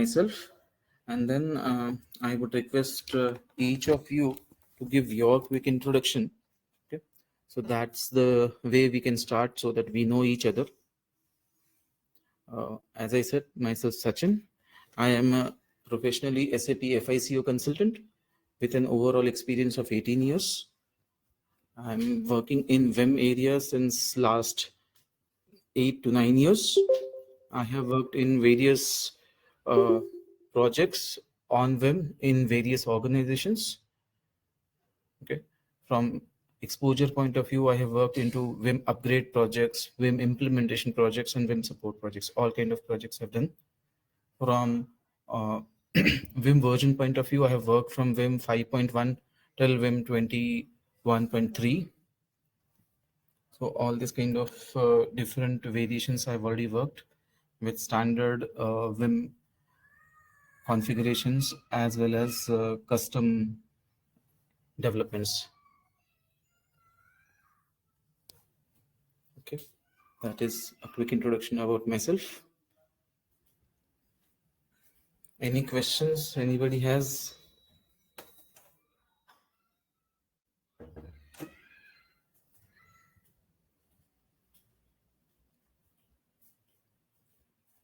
myself, and then I would request each of you to give your quick introduction. Okay, so that's the way we can start so that we know each other. As I said, myself Sachin. I am a professionally SAP FICO consultant with an overall experience of 18 years. I'm working in VIM area since last 8 to 9 years. I have worked in various uh, projects on VIM in various organizations. Okay, from exposure point of view, I have worked into VIM upgrade projects, VIM implementation projects, and VIM support projects. All kind of projects I've done. From Vim version point of view, I have worked from Vim 5.1 till Vim 21.3. So all this kind of different variations I've already worked with standard Vim configurations as well as custom developments. Okay, that is a quick introduction about myself. Any questions anybody has?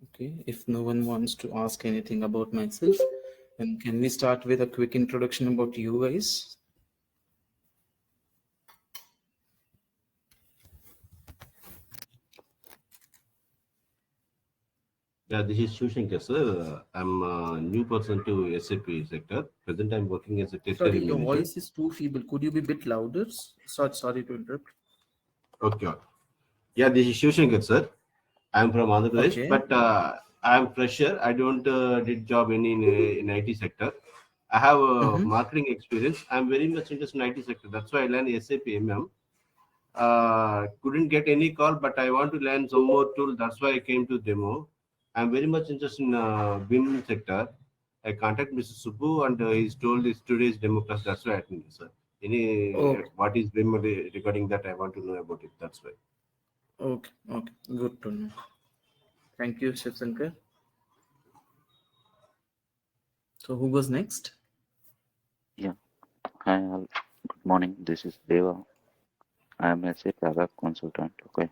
Okay, if no one wants to ask anything about myself, then can we start with a quick introduction about you guys? Yeah, this is Shushankar, sir. I'm a new person to SAP sector. Present, I'm working as a Sorry, territory your manager. voice is too feeble. Could you be a bit louder? Sorry to interrupt. Okay. Yeah, this is Shushankar, sir. I'm from Andhra Pradesh, Okay. but I'm fresher. I don't did job in IT sector. I have Mm-hmm. marketing experience. I'm very much interested in IT sector. That's why I learned SAP MM. Couldn't get any call, but I want to learn some more tool. That's why I came to demo. I'm very much interested in BIM sector. I contact Mr. Subbu and he's told this today's demo class. That's why I attended, sir. Any Okay. what is BIM regarding that? I want to know about it. That's why. Okay. Okay. Good to know. Thank you, Shiv Shankar. So who goes next? Yeah. Hi, all. Good morning. This is Deva. I am a SAP web consultant. Okay.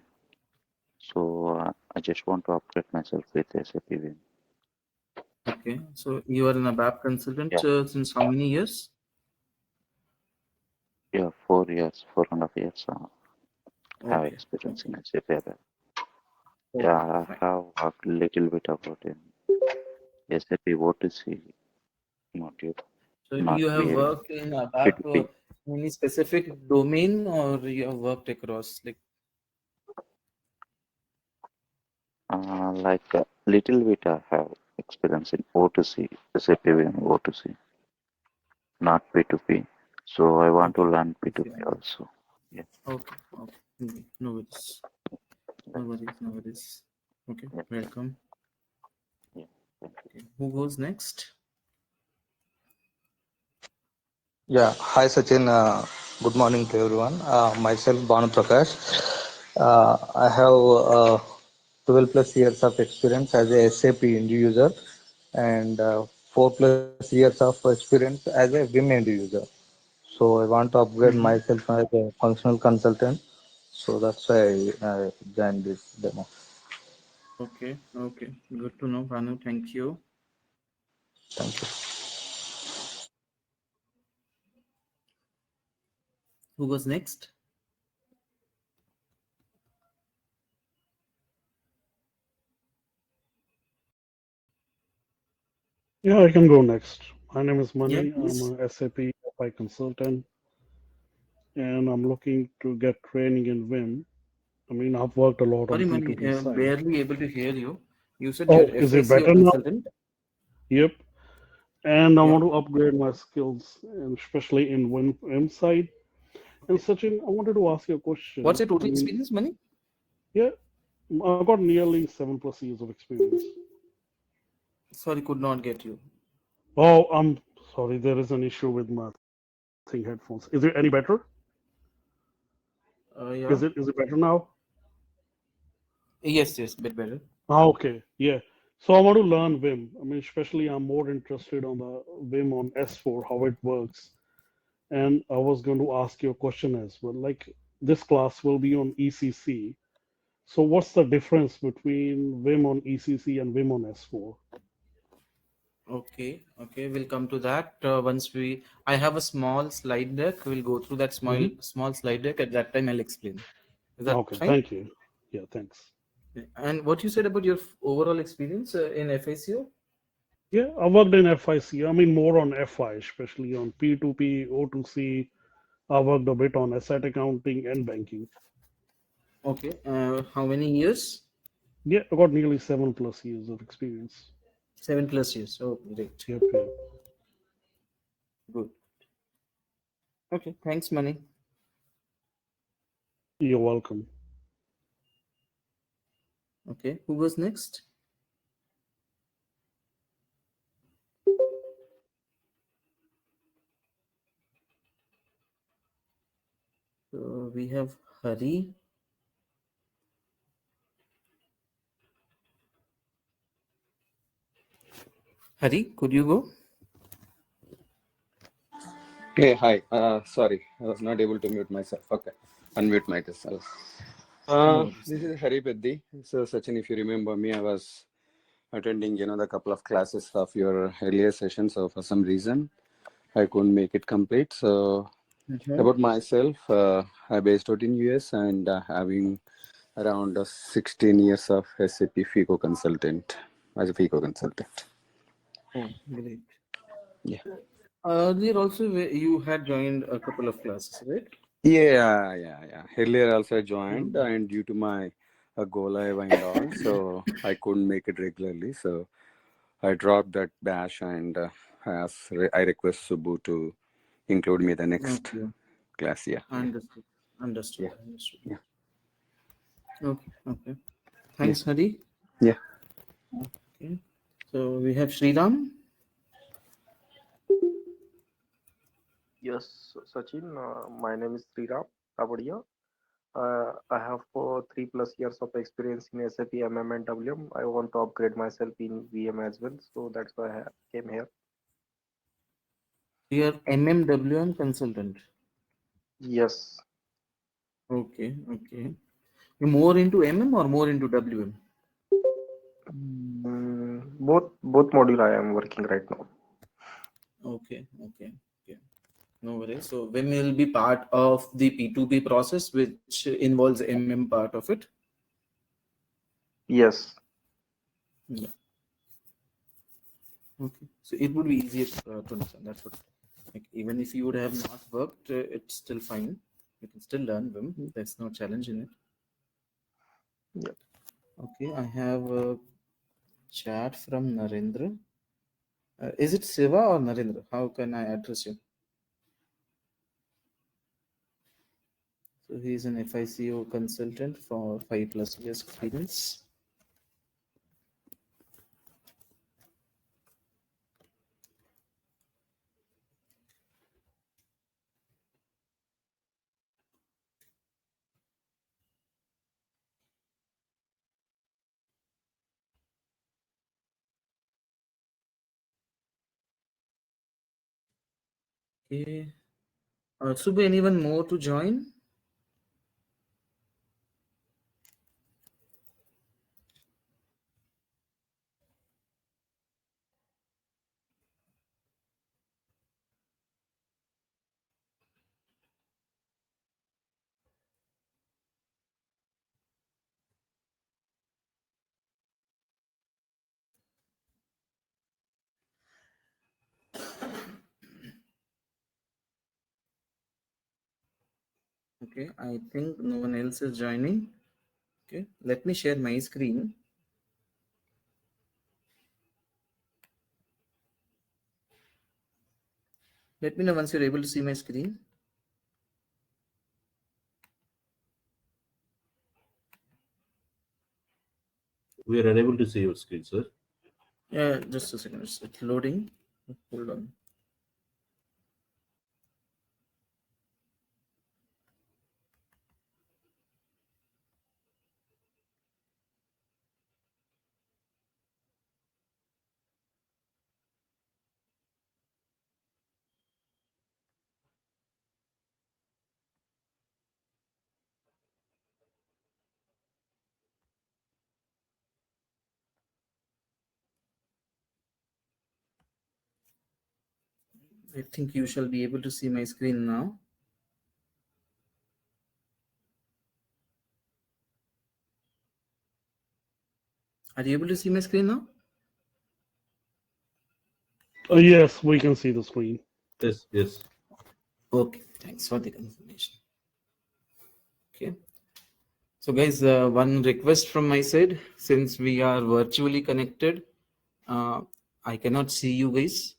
So I just want to upgrade myself with SAP Vim. Okay. So you are an ABAP consultant Yeah. since how many years? Yeah. 4 years, 4.5 years. Have Okay. experience Okay. in SAP web. Okay. Yeah. Fine. I have worked little bit about SAP O2C module, So not you have really worked in ABAP P2P. any specific domain, or you have worked across like? Like little bit I have experience in O2C, SAP Vim O2C, not P2P. So I want to Okay. learn Okay. P2P also. Yeah. Okay. Okay. No worries. No worries. No worries. Okay. Yeah. Welcome. Yeah. Thank you. Okay. Who goes next? Yeah, hi Sachin. Good morning to everyone. Myself Banu Prakash. I have 12 plus years of experience as a SAP end user and 4 plus years of experience as a Vim end user. So I want to upgrade Mm-hmm. myself as a functional consultant. So that's why I joined this demo. Okay. Okay. Good to know, Banu. Thank you. Thank you. Who goes next? Yeah, I can go next. My name is Yeah, Mani. please. I'm a SAP FI consultant, and I'm looking to get training in Vim. I mean, I've worked a lot on Sorry, Mani, P2P side. barely able to hear you. You said Oh, you're is it FICO better now? consultant. Yep. And I Yeah. want to upgrade my skills, and especially in Vim side. And Sachin, I wanted to ask you a What's question. your I total mean, experience, Mani? yeah, I've got nearly 7 plus years of experience. Sorry, could not get you. Oh, I'm sorry. There is an issue with my thing headphones. Is it any better? Yeah. Is it better now? Yes, yes, bit better. Ah, okay. Yeah. So I want to learn Vim. I mean, especially I'm more interested on the Vim on S4, how it works. And I was going to ask you a question as well. Like this class will be on ECC. So what's the difference between Vim on ECC and Vim on S4? Okay, okay, we'll come to that once we. I have a small slide deck. We'll go through that small slide deck. At that time, I'll explain. Is that Okay, fine? thank you. Yeah, thanks. And what you said about your overall experience in FICO? Yeah, I worked in FIC. I mean, more on FI, especially on P2P, O2C. I worked a bit on asset accounting and banking. Okay, how many years? Yeah, I got nearly 7+ years of experience. 7+ years. Oh, great. Yep, yep. Good. Okay, thanks, Mani. You're welcome. Okay, who was next? So we have Hari. Hari, could you go? Hey, hi. Sorry, I was not able to mute myself. Okay, unmute myself. No worries. This is Hari Beddi. So, Sachin, if you remember me, I was attending, the couple of classes of your earlier session. So, for some reason, I couldn't make it complete. So, about myself, I based out in US and having around 16 years of SAP FICO consultant as a FICO consultant. Oh, great. Yeah. Earlier also you had joined a couple of classes, right? Yeah. Earlier also I joined, and due to my go live and all, so I couldn't make it regularly. So I dropped that bash, and I request Subbu to include me the next Okay. class. Yeah. Understood. Understood. Yeah. Understood. Yeah. Okay. Okay. Yeah. Thanks, Hari. Yeah. Okay. So we have Sriram. Yes, Sachin, my name is Sriram Tabadia. I have 3+ years of experience in SAP MM and WM. I want to upgrade myself in VM as well, so that's why I came here. You are MMWM consultant. Yes, Okay. Okay. You more into MM or more into WM? both module I am working right now. Okay. Okay. Okay. No worries. So when will be part of the P2P process, which involves MM part of it? Yes, Yeah. Okay. So it would be easier to understand. That's what. Like, even if you would have not worked, it's still fine. You can still learn them. There's no challenge in it. yeah. Okay. I have a chat from Narendra. Is it Siva or Narendra? How can I address you? So he's an FICO consultant for 5+ years experience. Okay. Subbu, anyone more to join? Okay, I think no one else is joining. Okay, let me share my screen. Let me know once you're able to see my screen. We are unable to see your screen, sir. Yeah, just a second. It's loading. Hold on. I think you shall be able to see my screen now. Are you able to see my screen now? Yes, we can see the screen. Yes, yes. Okay, thanks for the confirmation. Okay. So guys, one request from my side, since we are virtually connected, I cannot see you guys.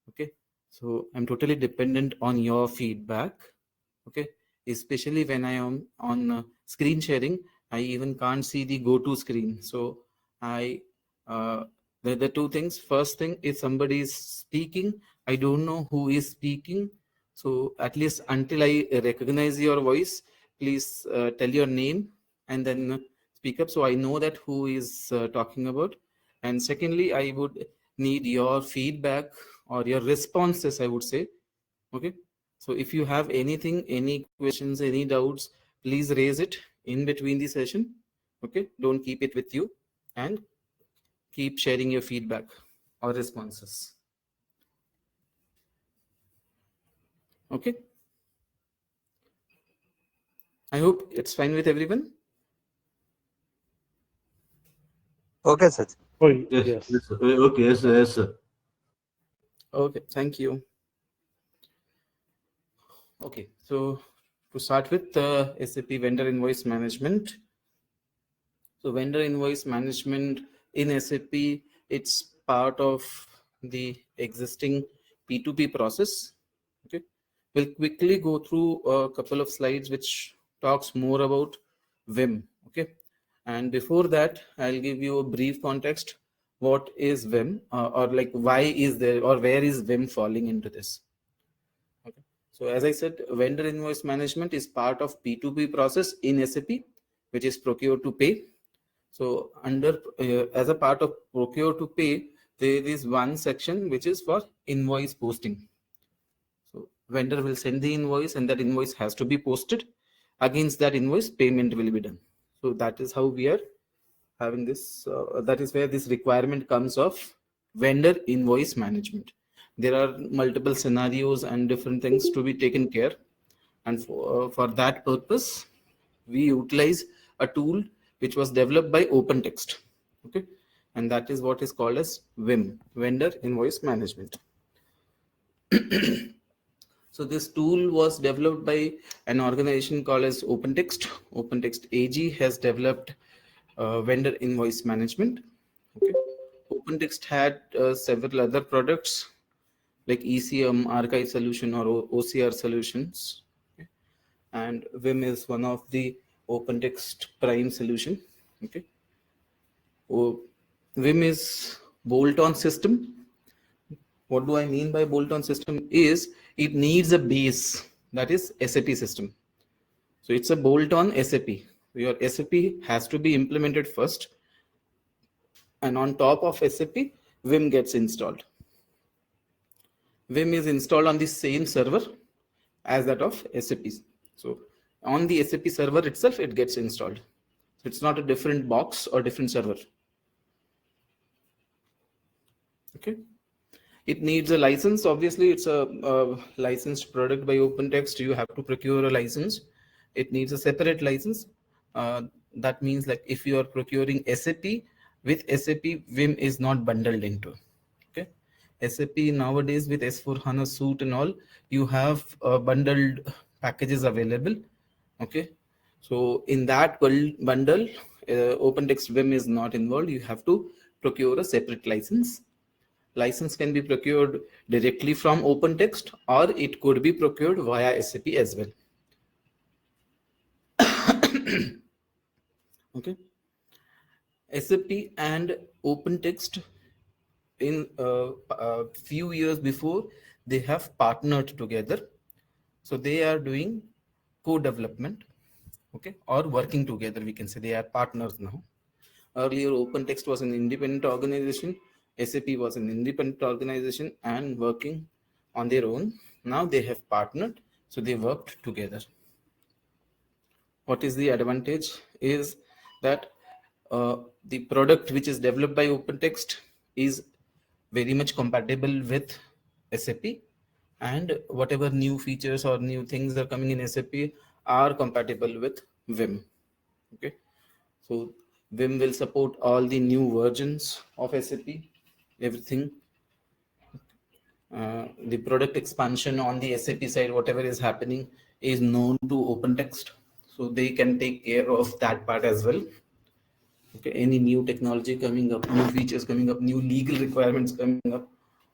Okay. So I'm totally dependent on your feedback. Okay. Especially when I am on screen sharing, I even can't see the go-to screen. So the two things. First thing, if somebody is speaking, I don't know who is speaking. So at least until I recognize your voice, please tell your name and then speak up, so I know that who is talking about. And secondly, I would need your feedback or your responses, I would say. Okay. So if you have anything, any questions, any doubts, please raise it in between the session. Okay. Don't keep it with you, and keep sharing your feedback or responses. Okay. I hope it's fine with everyone. Okay, Sachin. Oh, Yes, yes. yes, sir. Okay, yes, sir. Yes, sir. Okay. Thank you. Okay. So to start with SAP vendor invoice management. So vendor invoice management in SAP, it's part of the existing P2P process. Okay. We'll quickly go through a couple of slides which talks more about Vim. Okay. And before that, I'll give you a brief context. What is Vim, or like why is there, or where is Vim falling into this? Okay. So as I said, vendor invoice management is part of P2P process in SAP, which is procure to pay. So under as a part of procure to pay, there is one section which is for invoice posting. So vendor will send the invoice, and that invoice has to be posted. Against that invoice, payment will be done. So that is how we are having this. That is where this requirement comes of vendor invoice management. There are multiple scenarios and different things to be taken care, and for that purpose, we utilize a tool which was developed by OpenText. Okay, and that is what is called as Vim, vendor invoice management. So this tool was developed by an organization called as OpenText. OpenText AG has developed vendor invoice management. Okay. OpenText had several other products like ECM, archive solution, or OCR solutions. Okay. And Vim is one of the OpenText prime solution. Okay. Vim is bolt-on system. What do I mean by bolt-on system is it needs a base, that is SAP system. So it's a bolt-on SAP. Your SAP has to be implemented first, and on top of SAP, Vim gets installed. Vim is installed on the same server as that of SAP. So on the SAP server itself, it gets installed. So it's not a different box or different server. Okay. It needs a license. Obviously, it's a licensed product by OpenText. You have to procure a license. It needs a separate license. That means like if you are procuring SAP with SAP, Vim is not bundled into. Okay. SAP nowadays with S4HANA suite and all, you have bundled packages available. Okay. So in that bundle, OpenText Vim is not involved. You have to procure a separate license. License can be procured directly from OpenText, or it could be procured via SAP as well. Okay. SAP and OpenText in a few years before, they have partnered together. So they are doing co-development, okay, or working together. We can say they are partners now. Earlier, OpenText was an independent organization. SAP was an independent organization and working on their own. Now they have partnered, so they worked together. What is the advantage is that the product which is developed by OpenText is very much compatible with SAP, and whatever new features or new things are coming in SAP are compatible with Vim. Okay, so Vim will support all the new versions of SAP, everything. The product expansion on the SAP side, whatever is happening, is known to OpenText, so they can take care of that part as well. Okay, any new technology coming up, new features coming up, new legal requirements coming up,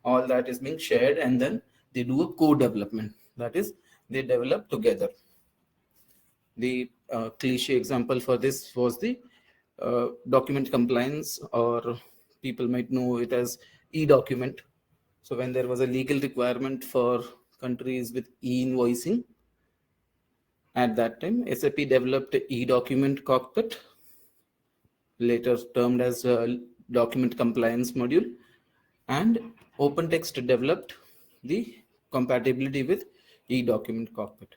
all that is being shared, and then they do a co-development. That is, they develop together. The cliche example for this was the document compliance, or people might know it as e-document. So when there was a legal requirement for countries with e-invoicing, at that time SAP developed e-document cockpit, later termed as document compliance module, and OpenText developed the compatibility with e-document cockpit.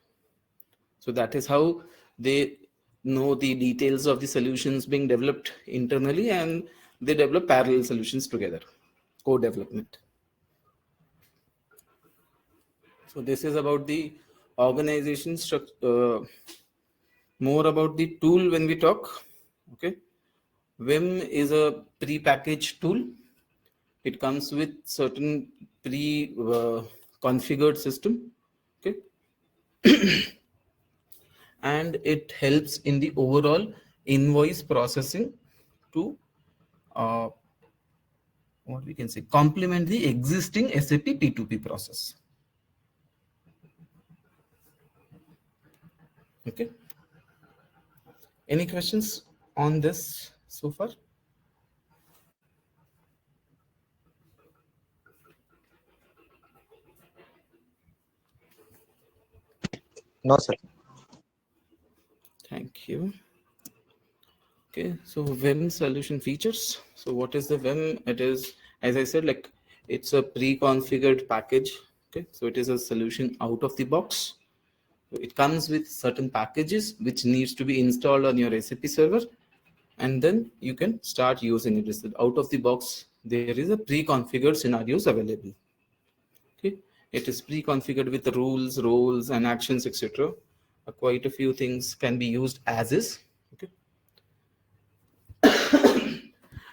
So that is how they know the details of the solutions being developed internally, and they develop parallel solutions together, co-development. So this is about the organization structure, more about the tool when we talk. Okay, Vim is a pre-packaged tool. It comes with certain pre-configured system. Okay, and it helps in the overall invoice processing to what we can say, complement the existing SAP P2P process. Okay, any questions on this so far? No, sir. Thank you. Okay, so Vim solution features. So what is the Vim? It is, as I said, like it's a pre-configured package. Okay, so it is a solution out of the box. It comes with certain packages which needs to be installed on your SAP server, and then you can start using it. It's out of the box. There is a pre-configured scenarios available. Okay, it is pre-configured with the rules, roles, and actions, etc. Quite a few things can be used as is. Okay,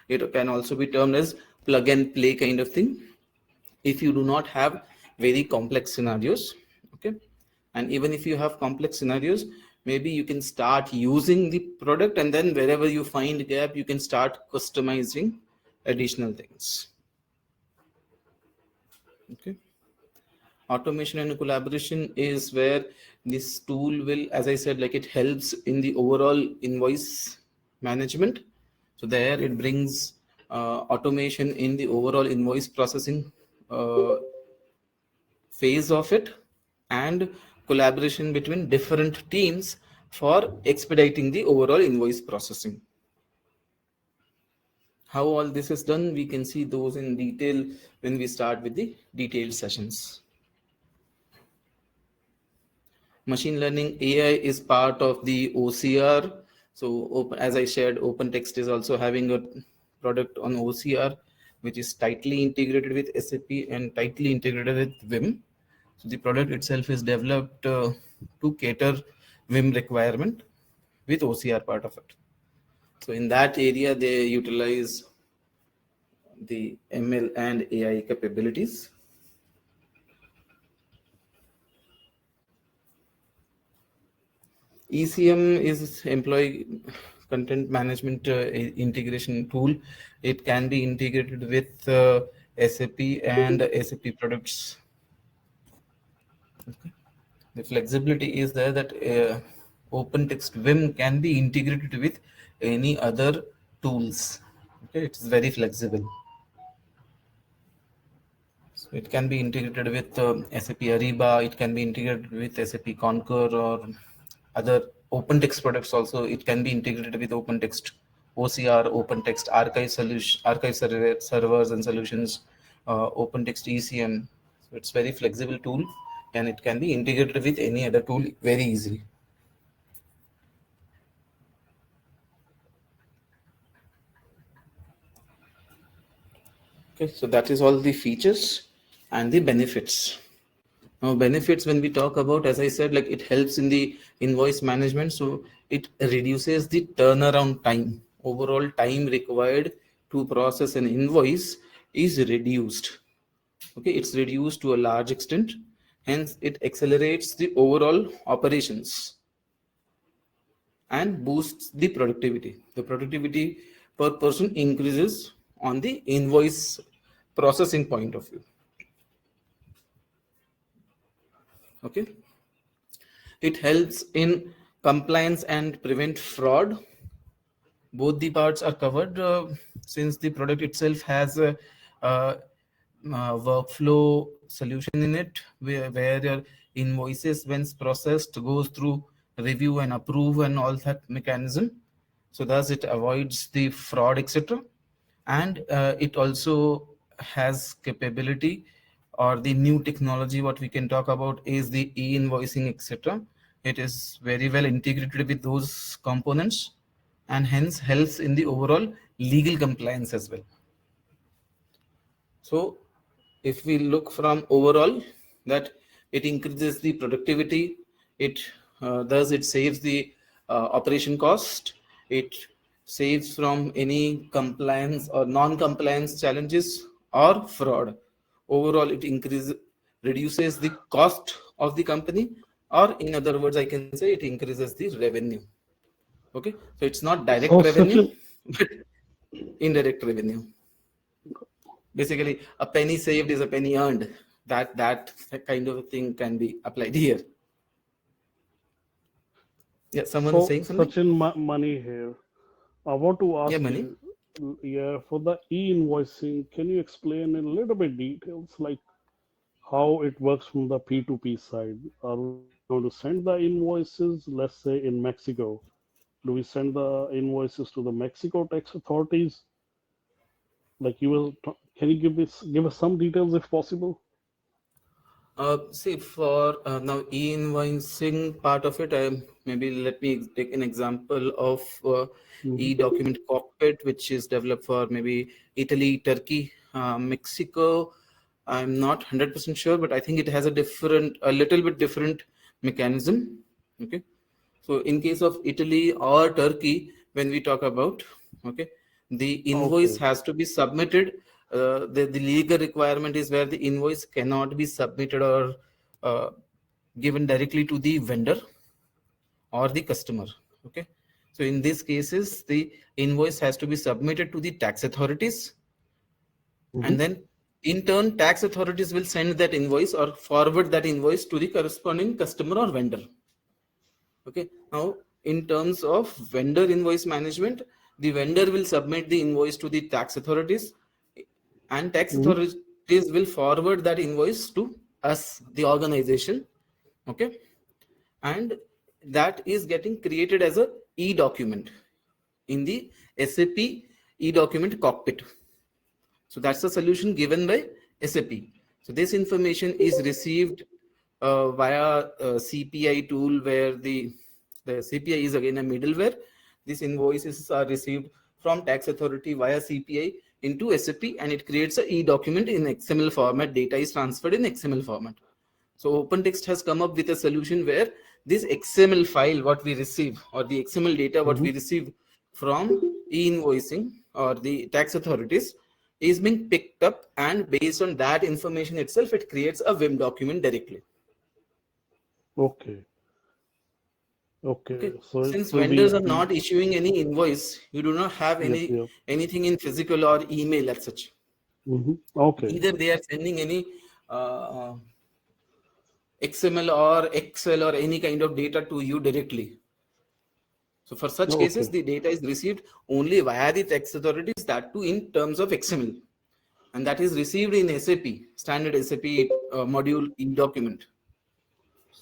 it can also be termed as plug and play kind of thing if you do not have very complex scenarios. Okay, and even if you have complex scenarios, maybe you can start using the product, and then wherever you find gap, you can start customizing additional things. Okay, automation and collaboration is where this tool will, as I said, like it helps in the overall invoice management. So there it brings automation in the overall invoice processing phase of it, and collaboration between different teams for expediting the overall invoice processing. How all this is done, we can see those in detail when we start with the detailed sessions. Machine learning AI is part of the OCR. So as I shared, OpenText is also having a product on OCR, which is tightly integrated with SAP and tightly integrated with Vim. So the product itself is developed to cater Vim requirement with OCR part of it. So in that area, they utilize the ML and AI capabilities. ECM is employee content management integration tool. It can be integrated with SAP and SAP products. Okay. The flexibility is there that OpenText Vim can be integrated with any other tools. Okay, it's very flexible. So it can be integrated with SAP Ariba. It can be integrated with SAP Concur or other OpenText products. Also, it can be integrated with OpenText OCR, OpenText archive solution, servers and solutions, OpenText ECM. So it's very flexible tool, and it can be integrated with any other tool very easily. Okay, so that is all the features and the benefits. Now, benefits when we talk about, as I said, like it helps in the invoice management. So it reduces the turnaround time. Overall time required to process an invoice is reduced. Okay, it's reduced to a large extent. Hence, it accelerates the overall operations and boosts the productivity. The productivity per person increases on the invoice processing point of view. Okay, it helps in compliance and prevent fraud. Both the parts are covered since the product itself has a workflow solution in it where your invoices when processed goes through review and approve and all that mechanism. So thus it avoids the fraud, etc. And it also has capability, or the new technology what we can talk about is the e-invoicing, etc. It is very well integrated with those components and hence helps in the overall legal compliance as well. So if we look from overall, that it increases the productivity, it thus it saves the operation cost, it saves from any compliance or non-compliance challenges or fraud. Overall, it reduces the cost of the company, or in other words, I can say it increases the revenue. Okay, so it's not direct So revenue, Sachin, but indirect revenue. Basically, a penny saved is a penny earned. That kind of a thing can be applied here. Yeah, someone so saying something? Sachin, money here. I want to Yeah, ask money. you, yeah, for the e-invoicing, can you explain in a little bit details like how it works from the P2P side? Are we going to send the invoices, let's say in Mexico? Do we send the invoices to the Mexico tax authorities? Like you will, can you give us some details if possible? See, for now e-invoicing part of it, maybe let me take an example of Mm-hmm. e-document cockpit, which is developed for maybe Italy, Turkey, Mexico. I'm not 100% sure, but I think it has a little bit different mechanism. Okay. So in case of Italy or Turkey, when we talk about, okay, the invoice Okay. has to be submitted. The legal requirement is where the invoice cannot be submitted or uh, given directly to the vendor or the customer. Okay. So in these cases, the invoice has to be submitted to the tax authorities, Mm-hmm. and then in turn, tax authorities will send that invoice or forward that invoice to the corresponding customer or vendor. Okay. Now, in terms of vendor invoice management, the vendor will submit the invoice to the tax authorities, and tax Mm-hmm. authorities will forward that invoice to us, the organization. Okay. And that is getting created as a e-document in the SAP e-document cockpit. So that's the solution given by SAP. So this information is received via CPI tool, where the CPI is again a middleware. These invoices are received from tax authority via CPI into SAP, and it creates a e-document in XML format. Data is transferred in XML format. So OpenText has come up with a solution where this XML file, what we receive, or the XML data, what Mm-hmm. we receive from e-invoicing or the tax authorities, is being picked up, and based on that information itself, it creates a Vim document directly. Okay. Okay. Okay. So it Since will vendors are be not issuing any invoice, you do not have yep, yep. anything in physical or email as such. Mm-hmm. Okay. Neither they are sending any XML or Excel or any kind of data to you directly. So for such cases, Okay. the data is received only via the tax authorities, that too in terms of XML, and that is received in SAP, standard SAP module e-document.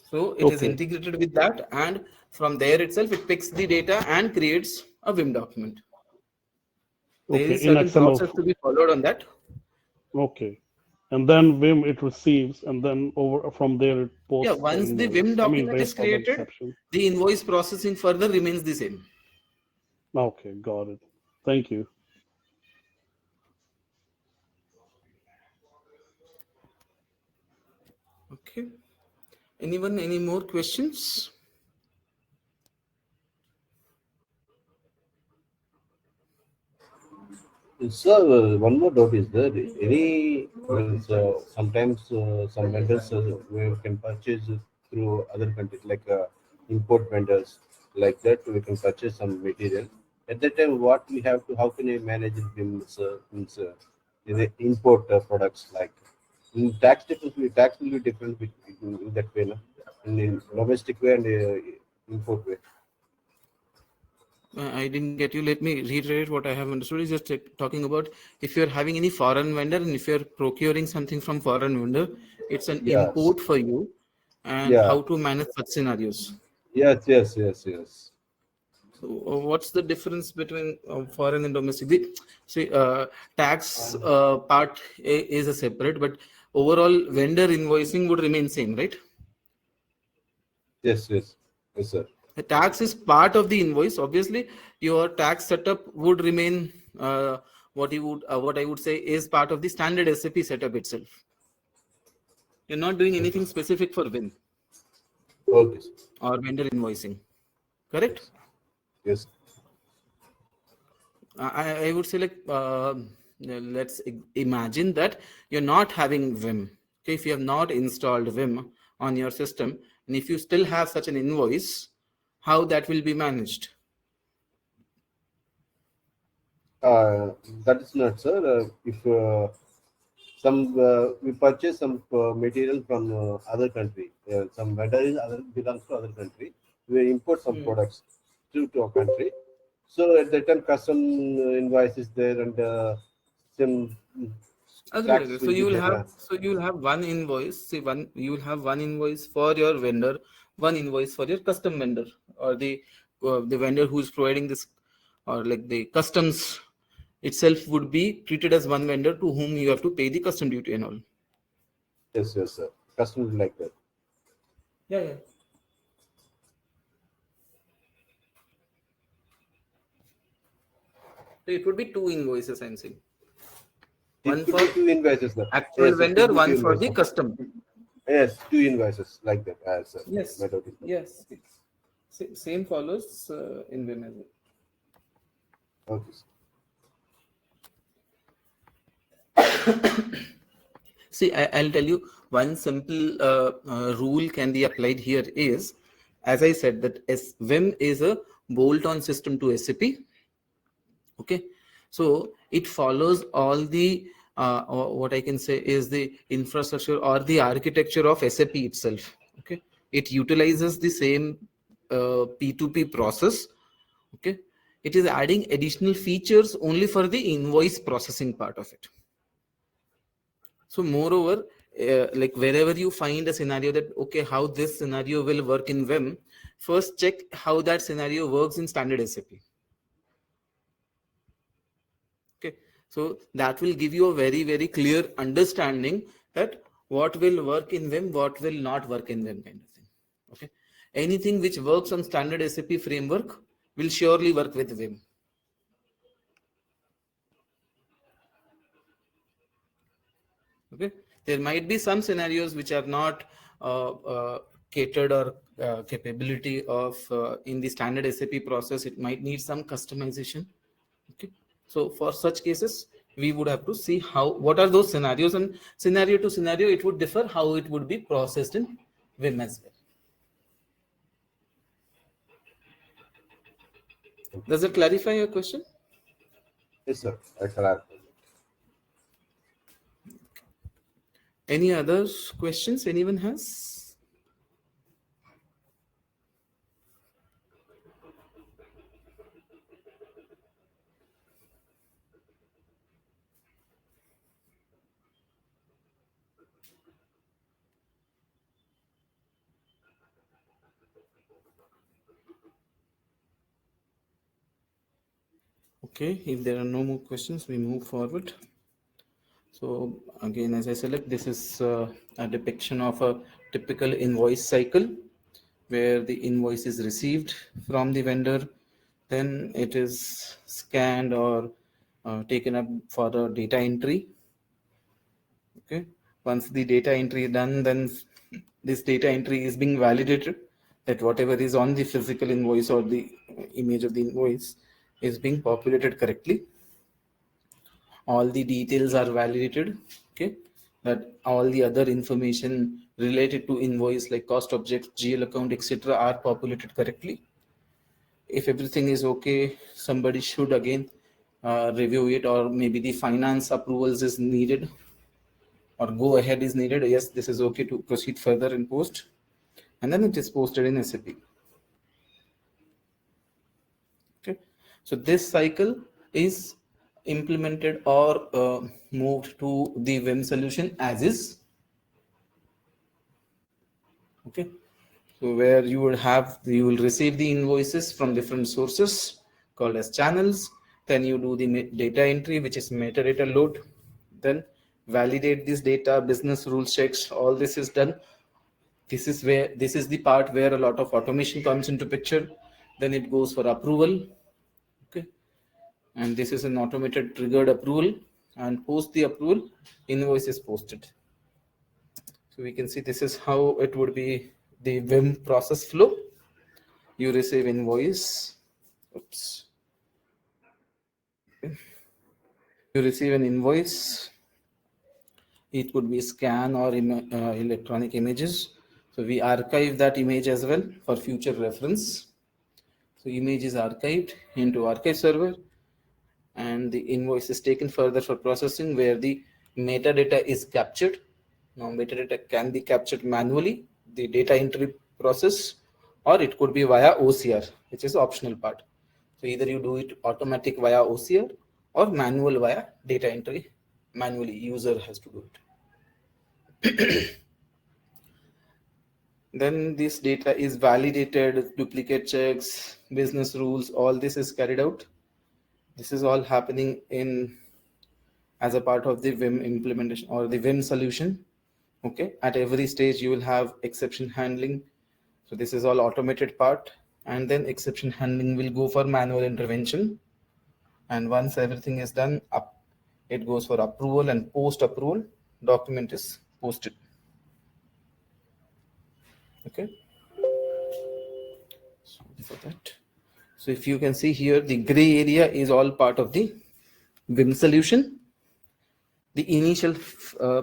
So it is Okay. integrated with that, and from there itself, it picks the data and creates a Vim document. There Okay. is In certain XML. process to be followed on that. Okay. And then Vim it receives, and then over from there it Yeah, posts the once the Vim invoice. I mean, document is waits for the created, exception. the invoice processing further remains the same. Okay, got it. Thank you. Okay. Anyone, any more questions? Sir, one more doubt is there. Any means, sometimes some vendors we can purchase through other countries, like import vendors, like that we can purchase some material. At that time, what we have to, how can we manage it? In the import products, like in tax differently, tax will be different in that way, no? In domestic way and import way. I didn't get you. Let me reiterate what I have understood. Is just talking about if you're having any foreign vendor and if you're procuring something from foreign vendor, it's an Yes. import for you, and Yeah. how to manage such scenarios. Yes. Yes. Yes. Yes. So, what's the difference between foreign and domestic? See, tax part is a separate, but overall vendor invoicing would remain same, right? Yes. Yes. Yes, sir. The tax is part of the invoice. Obviously, your tax setup would remain what I would say is part of the standard SAP setup itself. You're not doing Okay. anything specific for WIM Okay, sir. or vendor invoicing, correct? Yes. Yes. I would say like let's imagine that you're not having Vim. Okay, if you have not installed Vim on your system, and if you still have such an invoice, how that will be managed? Uh, that is not, sir. If some we purchase some material from other country, some vendor is other belongs to other country. We import some Hmm. products to our country. So at that time, custom invoice is there and some Agreed, tax agreed. will be there. So you will have one invoice. See, you will have one invoice for your vendor, one invoice for your custom vendor, or the vendor who is providing this, or like the customs itself would be treated as one vendor to whom you have to pay the custom duty and all. Yes, yes, sir. Custom is like that. Yeah, yeah. So it would be two invoices, I'm saying. It One could for be two invoices, sir. actual Yes, it vendor, could be two one for the invoices. custom. Yes, two invoices like that. As Yes, Methodex. yes. Same follows in Vim as well. Okay, sir. See, I'll tell you one simple rule can be applied here is, as I said, that Vim is a bolt-on system to SAP. Okay, so it follows all the what I can say is the infrastructure or the architecture of SAP itself. Okay, it utilizes the same P2P process. Okay, it is adding additional features only for the invoice processing part of it. So moreover, like wherever you find a scenario that okay, how this scenario will work in Vim, first check how that scenario works in standard SAP. Okay, so that will give you a very clear understanding that what will work in Vim, what will not work in Vim, kind of thing. Okay, anything which works on standard SAP framework will surely work with Vim. Okay, there might be some scenarios which are not catered or capability of in the standard SAP process. It might need some customization. Okay, so for such cases we would have to see how what are those scenarios, and scenario to scenario it would differ how it would be processed in Vim as well. Does it clarify your question? Yes, sir. I clarify. Any other questions anyone has? Okay, if there are no more questions, we move forward. So again, as I select, this is a depiction of a typical invoice cycle where the invoice is received from the vendor, then it is scanned or taken up for the data entry. Okay, once the data entry is done, then this data entry is being validated, that whatever is on the physical invoice or the image of the invoice is being populated correctly. All the details are validated, okay, that all the other information related to invoice like cost objects, GL account, etc. are populated correctly. If everything is okay, somebody should again review it, or maybe the finance approvals is needed or go ahead is needed. Yes, this is okay to proceed further in post, and then it is posted in SAP. Okay, so this cycle is implemented or moved to the Vim solution as is. Okay, so where you will receive the invoices from different sources called as channels. Then you do the data entry, which is metadata load. Then validate this data, business rules checks. All this is done. This is the part where a lot of automation comes into picture. Then it goes for approval. Okay, and this is an automated triggered approval, and post the approval, invoice is posted. So we can see this is how it would be the Vim process flow. You receive invoice. Oops. Okay. You receive an invoice. It could be scan or electronic images. So we archive that image as well for future reference. So image is archived into archive server, and the invoice is taken further for processing, where the metadata is captured. Now metadata can be captured manually, the data entry process, or it could be via OCR, which is optional part. So either you do it automatic via OCR or manual via data entry. Manually, user has to do it. Then this data is validated, duplicate checks, business rules, all this is carried out. This is all happening as a part of the Vim implementation or the Vim solution. Okay, at every stage you will have exception handling. So this is all automated part, and then exception handling will go for manual intervention. And once everything is done, it goes for approval, and post approval document is posted. Okay, sorry for that. So if you can see here, the gray area is all part of the Vim solution. The initial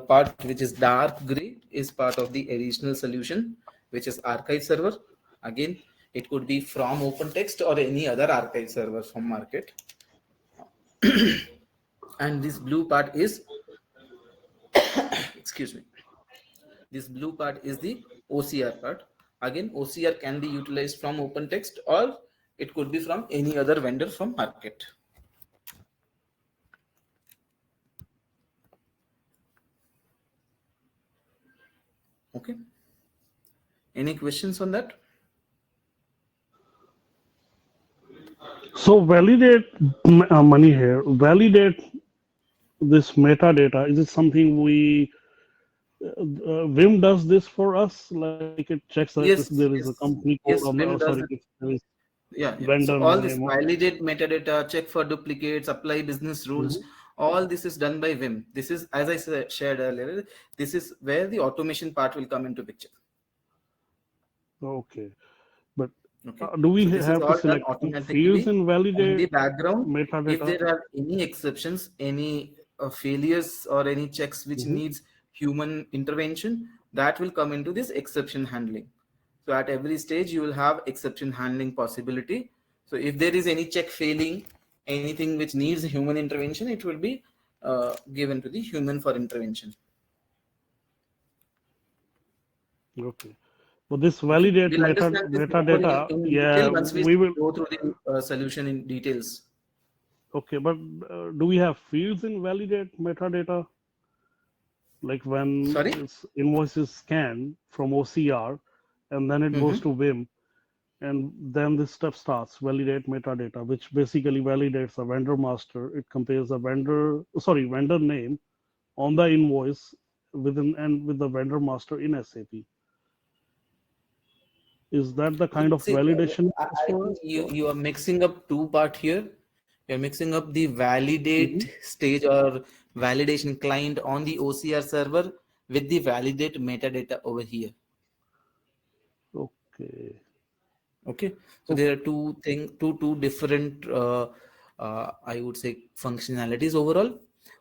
part, which is dark gray, is part of the additional solution, which is archive server. Again, it could be from OpenText or any other archive server from market. And this blue part is, excuse me, this blue part is the OCR part. Again, OCR can be utilized from OpenText, or it could be from any other vendor from market. Okay, any questions on that? So validate money here. Validate this metadata. Is it something we Vim does this for us? Like it checks that if Yes, there is a yes, company code yes, on Vim does sorry, it. if there is Yeah. vendor So all this name. validate metadata, check for duplicates, apply business rules, all this is done by Vim. This is, as I shared earlier, this is where the automation part will come into picture. Okay, but Okay, do we so this is have to all done select fields automatically in on validate the background. If metadata? there are any exceptions, any failures, or any checks which needs human intervention, that will come into this exception handling. So at every stage you will have exception handling possibility. So if there is any check failing, anything which needs human intervention, it will be given to the human for intervention. Okay. But this validate We'll understand this more metadata, in yeah, detail once we we will. go through the solution in details. Okay, but do we have fields in validate metadata? Like when Sorry? invoice is scanned from OCR and then it goes to Vim, and then this step starts validate metadata, which basically validates a vendor master. It compares a vendor name on the invoice within and with the vendor master in SAP. Is that the kind of See, validation I for think us? you are mixing up two part here. You're mixing up the validate stage or validation client on the OCR server with the validate metadata over here. Okay. Okay, so there are two different I would say functionalities overall.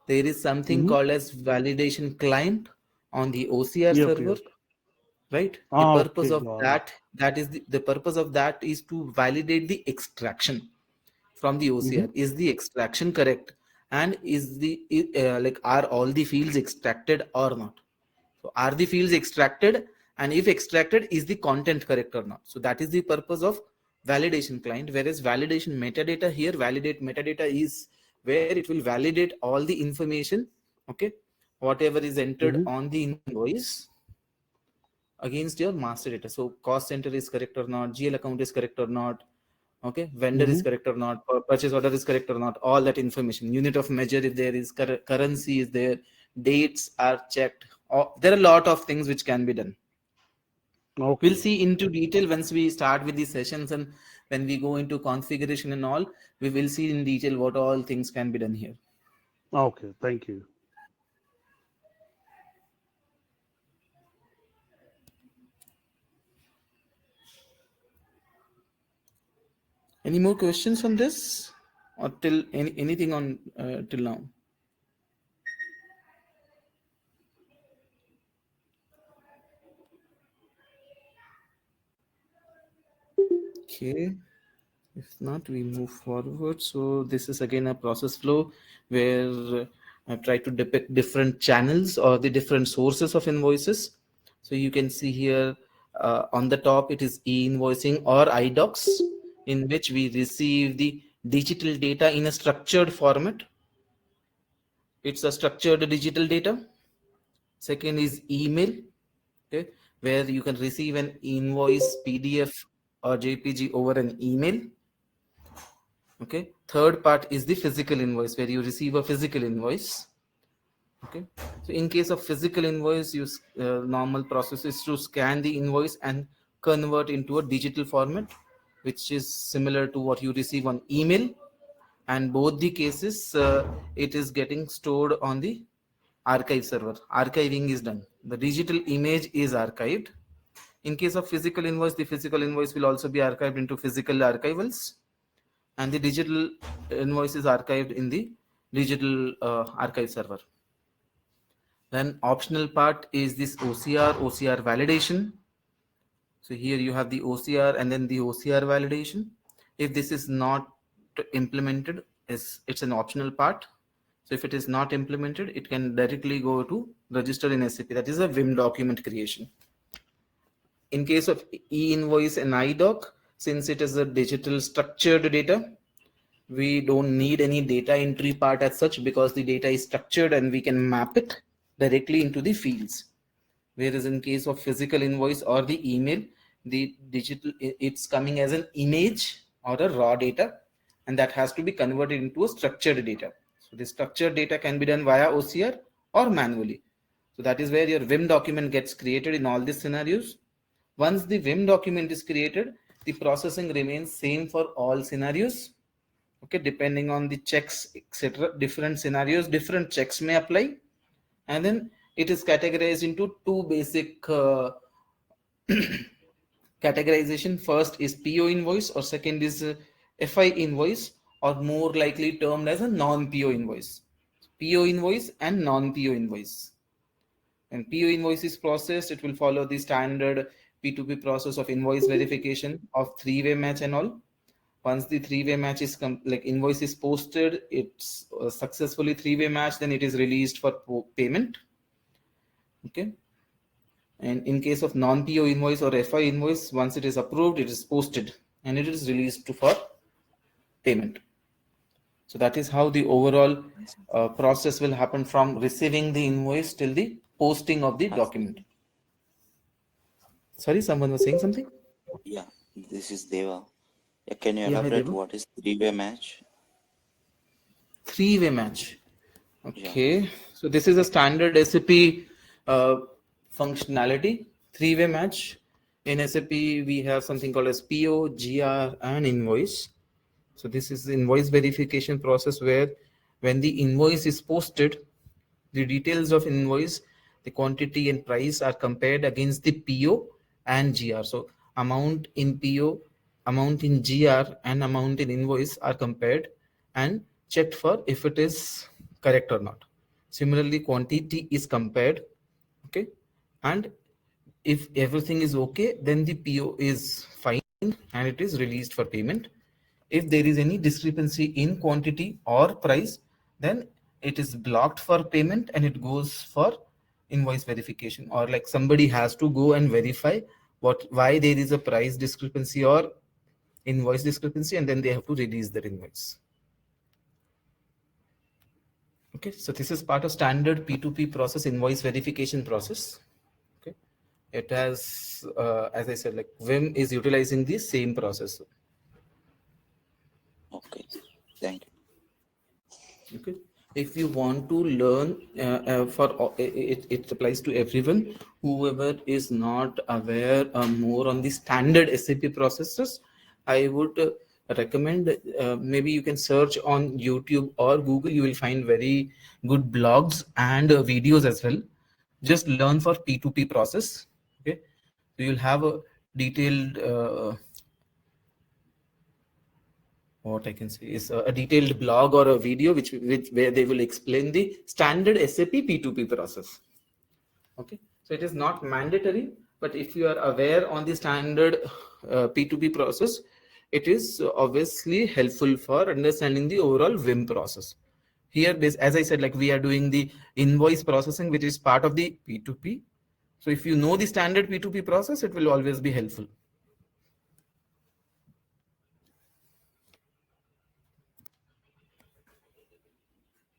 There is something Mm-hmm. called as validation client on the OCR Yep, server, yep. right? The purpose Okay, of got it. that is the purpose of that is to validate the extraction from the Mm-hmm. OCR. Is the extraction correct, and is the like are all the fields extracted or not? So are the fields extracted, and if extracted, is the content correct or not? So that is the purpose of validation client. Whereas validation metadata, here validate metadata is where it will validate all the information, okay, whatever is entered Mm-hmm. on the invoice against your master data. So cost center is correct or not, GL account is correct or not, okay, vendor is Mm-hmm. correct or not, purchase order is correct or not, all that information, unit of measure if there is, currency is there, dates are checked. There are a lot of things which can be done. We'll Okay. see into detail once we start with the sessions, and when we go into configuration and all, we will see in detail what all things can be done here. Okay, thank you. Any more questions on this, or till anything on till now? Okay, if not, we move forward. So this is again a process flow where I try to depict different channels or the different sources of invoices. So you can see here on the top, it is e-invoicing or iDocs, in which we receive the digital data in a structured format. It's a structured digital data. Second is email, okay, where you can receive an invoice PDF or JPG over an email. Okay, third part is the physical invoice, where you receive a physical invoice. Okay, so in case of physical invoice, you normal process is to scan the invoice and convert into a digital format, which is similar to what you receive on email. And both the cases, it is getting stored on the archive server. Archiving is done, the digital image is archived. In case of physical invoice, the physical invoice will also be archived into physical archivals, and the digital invoice is archived in the digital archive server. Then optional part is this OCR validation. So here you have the OCR and then the OCR validation. If this is not implemented, it's an optional part. So if it is not implemented, it can directly go to register in SAP. That is a Vim document creation. In case of e-invoice and iDoc, since it is a digital structured data, we don't need any data entry part as such, because the data is structured and we can map it directly into the fields. Whereas in case of physical invoice or the email, the digital, it's coming as an image or a raw data, and that has to be converted into a structured data. So the structured data can be done via OCR or manually. So that is where your Vim document gets created in all these scenarios. Once the Vim document is created, the processing remains same for all scenarios. Okay, depending on the checks, etc., different scenarios, different checks may apply. And then it is categorized into two basic categorization. First is PO invoice, or second is FI invoice, or more likely termed as a non-PO invoice. PO invoice and non-PO invoice. When PO invoice is processed, it will follow the standard P2P process of invoice verification of three-way match and all. Once the three-way match is like invoice is posted, it's successfully three-way match, then it is released for payment. Okay, and in case of non-PO invoice or FI invoice, once it is approved, it is posted and it is released for payment. So that is how the overall process will happen from receiving the invoice till the posting of the Hi, document. Sorry, someone was saying something. yeah, this is Deva. Yeah, can you Yeah, hi elaborate Deva. what is three-way match? Three-way match. Yeah, Okay, so this is a standard SAP functionality. Three-way match. In SAP, we have something called as PO, GR, and invoice. So this is the invoice verification process, where when the invoice is posted, the details of invoice, the quantity and price are compared against the PO and GR. So amount in PO, amount in GR, and amount in invoice are compared and checked for if it is correct or not. Similarly, quantity is compared, okay, and if everything is okay, then the PO is fine and it is released for payment. If there is any discrepancy in quantity or price, then it is blocked for payment and it goes for invoice verification, or like somebody has to go and verify why there is a price discrepancy or invoice discrepancy, and then they have to release their invoice. Okay, so this is part of standard P2P process, invoice verification process. Okay, it has, as I said, like Vim is utilizing the same process. Okay, thank you. Okay, if you want to learn it applies to everyone. Whoever is not aware more on the standard SAP processes, I would recommend maybe you can search on YouTube or Google. You will find very good blogs and videos as well. Just learn for P2P process. Okay, so you'll have a detailed what I can say is a detailed blog or a video which where they will explain the standard SAP P2P process. Okay, so it is not mandatory, but if you are aware on the standard P2P process, it is obviously helpful for understanding the overall Vim process. Here, as I said, like we are doing the invoice processing, which is part of the P2P. So if you know the standard P2P process, it will always be helpful.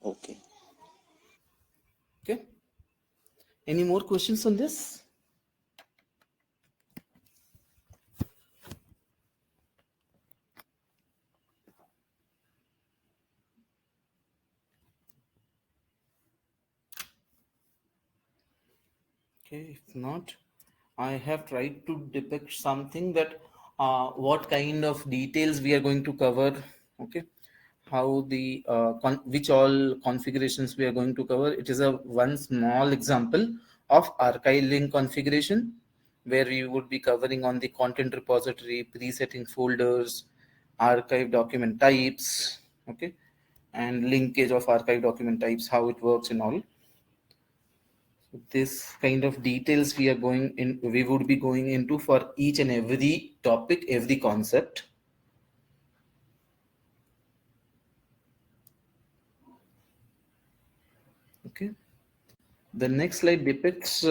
Okay. Okay. Any more questions on this? Okay, if not, I have tried to depict something that what kind of details we are going to cover. Okay, how the which all configurations we are going to cover. It is a one small example of archive link configuration, where we would be covering on the content repository, presetting folders, archive document types, okay, and linkage of archive document types, how it works and all. This kind of details we would be going into for each and every topic, every concept. Okay, the next slide depicts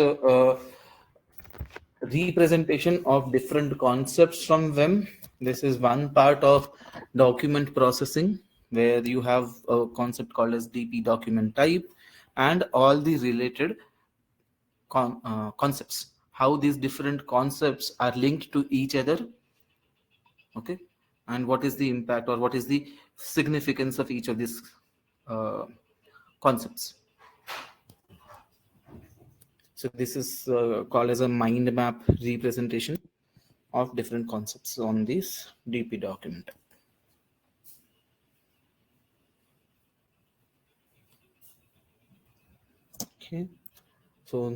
representation of different concepts from Vim. This is one part of document processing, where you have a concept called as DP document type and all the related concepts, how these different concepts are linked to each other. Okay, and what is the impact or what is the significance of each of these concepts. So this is called as a mind map representation of different concepts on this DP document. Okay, so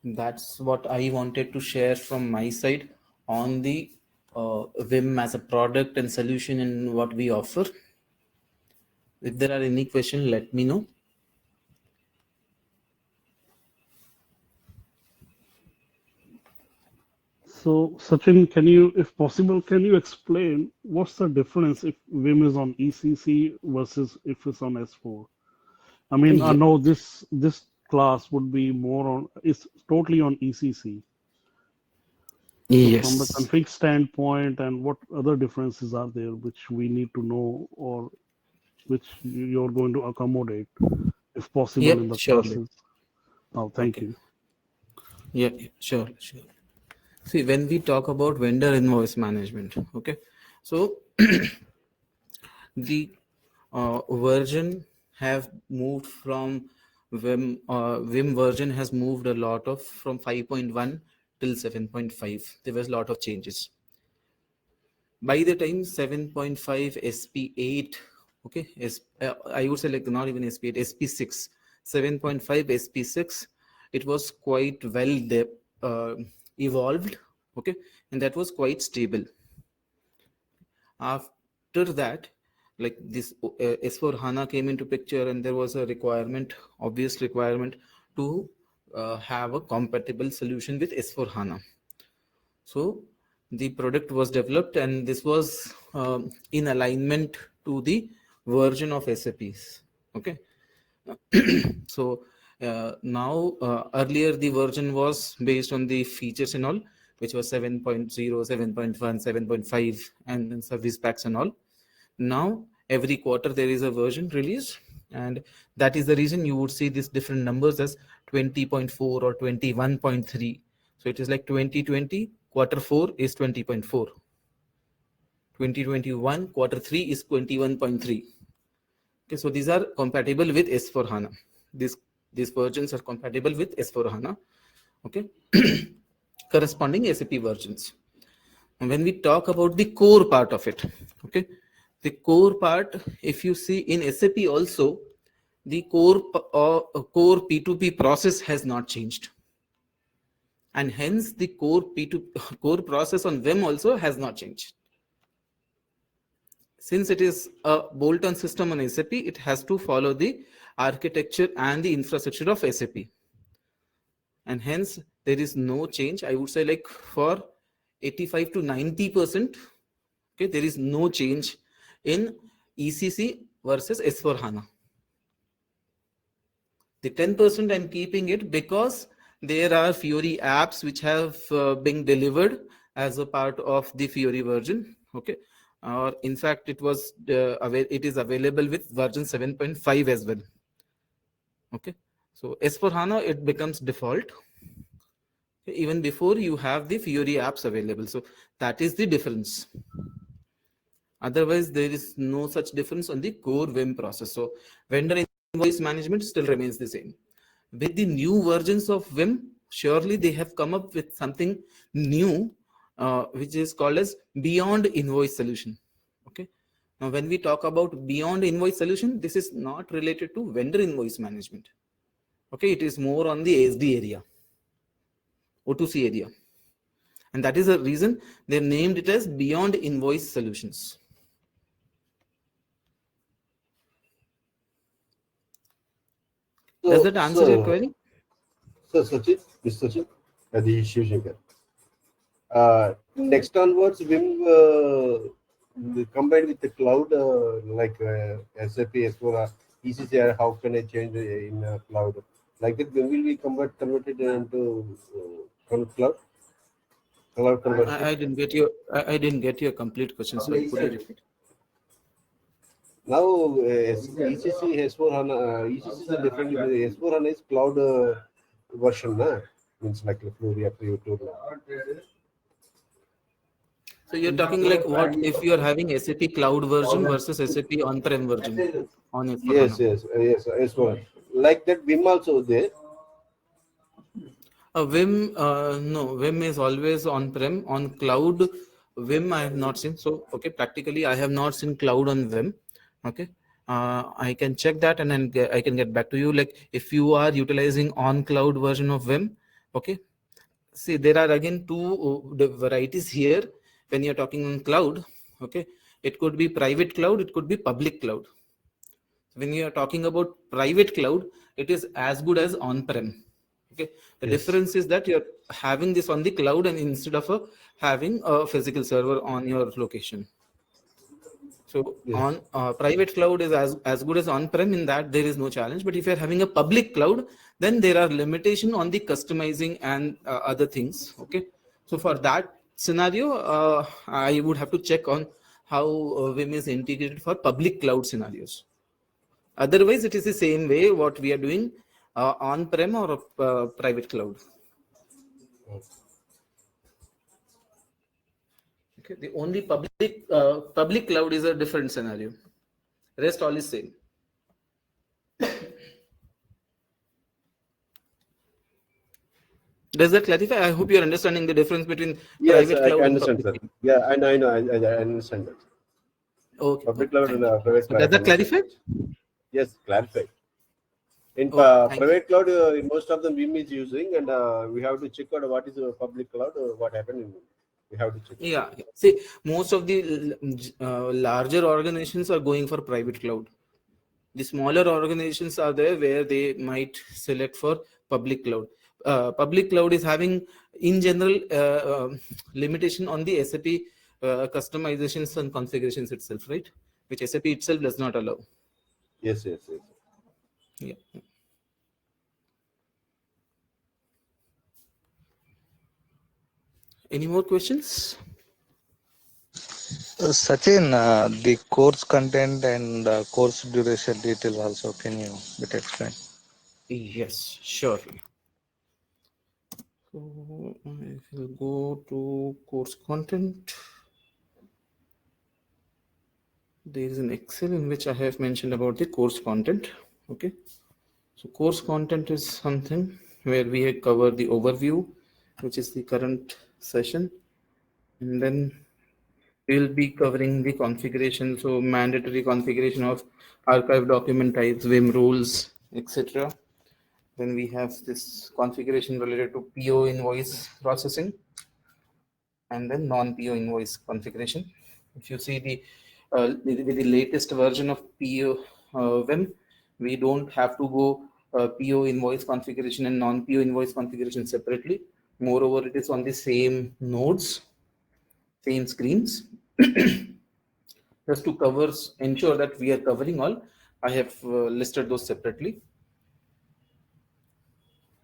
that's what I wanted to share from my side on the Vim as a product and solution and what we offer. If there are any questions, let me know. So, Sachin, can you, if possible, can you explain what's the difference if Vim is on ECC versus if it's on S4? I mean, I Yeah. know this class would be more on, it's totally on ECC. So from the Yes. config standpoint, and what other differences are there which we need to know, or which you're going to accommodate, if possible, Yep, in the surely. classes? Oh, thank Okay. you. Yeah, sure. See, when we talk about vendor invoice management, okay, so the version have moved from Vim. Vim version has moved a lot of from 5.1 till 7.5. There was a lot of changes. By the time 7.5 SP8, okay, I would say like not even SP8, SP6, 7.5 SP6, it was quite well evolved. Okay, and that was quite stable. After that, like this S4 HANA came into picture, and there was a requirement, obvious requirement, to have a compatible solution with S4 HANA. So the product was developed, and this was in alignment to the version of SAPs. Okay. So now earlier the version was based on the features and all, which was 7.0, 7.1, 7.5, and then service packs and all. Now every quarter there is a version released, and that is the reason you would see these different numbers as 20.4 or 21.3. So it is like 2020 quarter 4 is 20.4, 2021 quarter 3 is 21.3. Okay, so these are compatible with S4 HANA. These versions are compatible with S4 HANA. Okay, corresponding SAP versions. And when we talk about the core part of it, okay, the core part, if you see in SAP also, the core P2P process has not changed, and hence the core core process on Vim also has not changed. Since it is a bolt-on system on SAP, it has to follow the architecture and the infrastructure of SAP, and hence there is no change. I would say like for 85 to 90%, okay, there is no change in ECC versus S4 HANA. The 10% I'm keeping it because there are Fiori apps which have been delivered as a part of the Fiori version. Okay, or in fact it was it is available with version 7.5 as well. Okay, so S4 HANA, it becomes default even before you have the Fiori apps available. So that is the difference. Otherwise, there is no such difference on the core Vim process. So vendor invoice management still remains the same. With the new versions of Vim, surely they have come up with something new, which is called as beyond invoice solution. Okay. Now, when we talk about beyond invoice solution, this is not related to vendor invoice management. Okay, it is more on the SD area, O2C area. And that is the reason they named it as beyond invoice solutions. Does that answer your query? So, Sachin, Mr. Sachin, this is Shivshankar. Next onwards, Vim combined with the cloud, like SAP, S4, ECC, how can I change in cloud? Like that, Vim will be converted into cloud? Cloud conversion? I didn't get your complete question. So could you repeat? Now, ECC, S4 HANA, ECC is different. S4 HANA is cloud version, means like Fiori up to YouTube. So you're talking like what if you are having SAP cloud version versus SAP on-prem version on S4 Yes, HANA? yes, S4. Like that, Vim also there. Vim, no, Vim is always on-prem. On cloud, Vim I have not seen. So, okay, practically I have not seen cloud on Vim. Okay, I can check that and then I can get back to you. Like if you are utilizing on cloud version of Vim, okay. See, there are again two varieties here when you're talking on cloud. Okay, it could be private cloud, it could be public cloud. When you are talking about private cloud, it is as good as on-prem. Okay, the difference is that you're having this on the cloud and instead of having a physical server on your location. So on private cloud is as good as on-prem, in that there is no challenge. But if you're having a public cloud, then there are limitations on the customizing and other things. Okay, so for that scenario, I would have to check on how Vim is integrated for public cloud scenarios. Otherwise, it is the same way what we are doing on-prem or private cloud. Okay, the only public cloud is a different scenario. Rest all is same. Does that clarify? I hope you are understanding the difference between private cloud and public cloud. Yeah, and I know, I understand that. Okay. Public cloud and private cloud. Does that clarify? Yes, clarify. In Thank you. private cloud, most of them Vim is using, and we have to check out what is the public cloud, what happened in Vim. We have to check. Yeah. See, most of the larger organizations are going for private cloud. The smaller organizations are there where they might select for public cloud. Public cloud is having, in general, limitation on the SAP customizations and configurations itself, right? Which SAP itself does not allow. Yes. Yeah. Any more questions? Sachin, the course content and course duration details also, can you bit explain? Yes, sure. So I will go to course content. There is an Excel in which I have mentioned about the course content. Okay. So course content is something where we cover the overview, which is the current session. And then we'll be covering the configuration. So mandatory configuration of archive document types, Vim rules, etc. Then we have this configuration related to PO invoice processing, and then non-PO invoice configuration. If you see with the latest version of PO Vim, we don't have to go PO invoice configuration and non-PO invoice configuration separately. Moreover, it is on the same nodes, same screens. Just to ensure that we are covering all, I have listed those separately.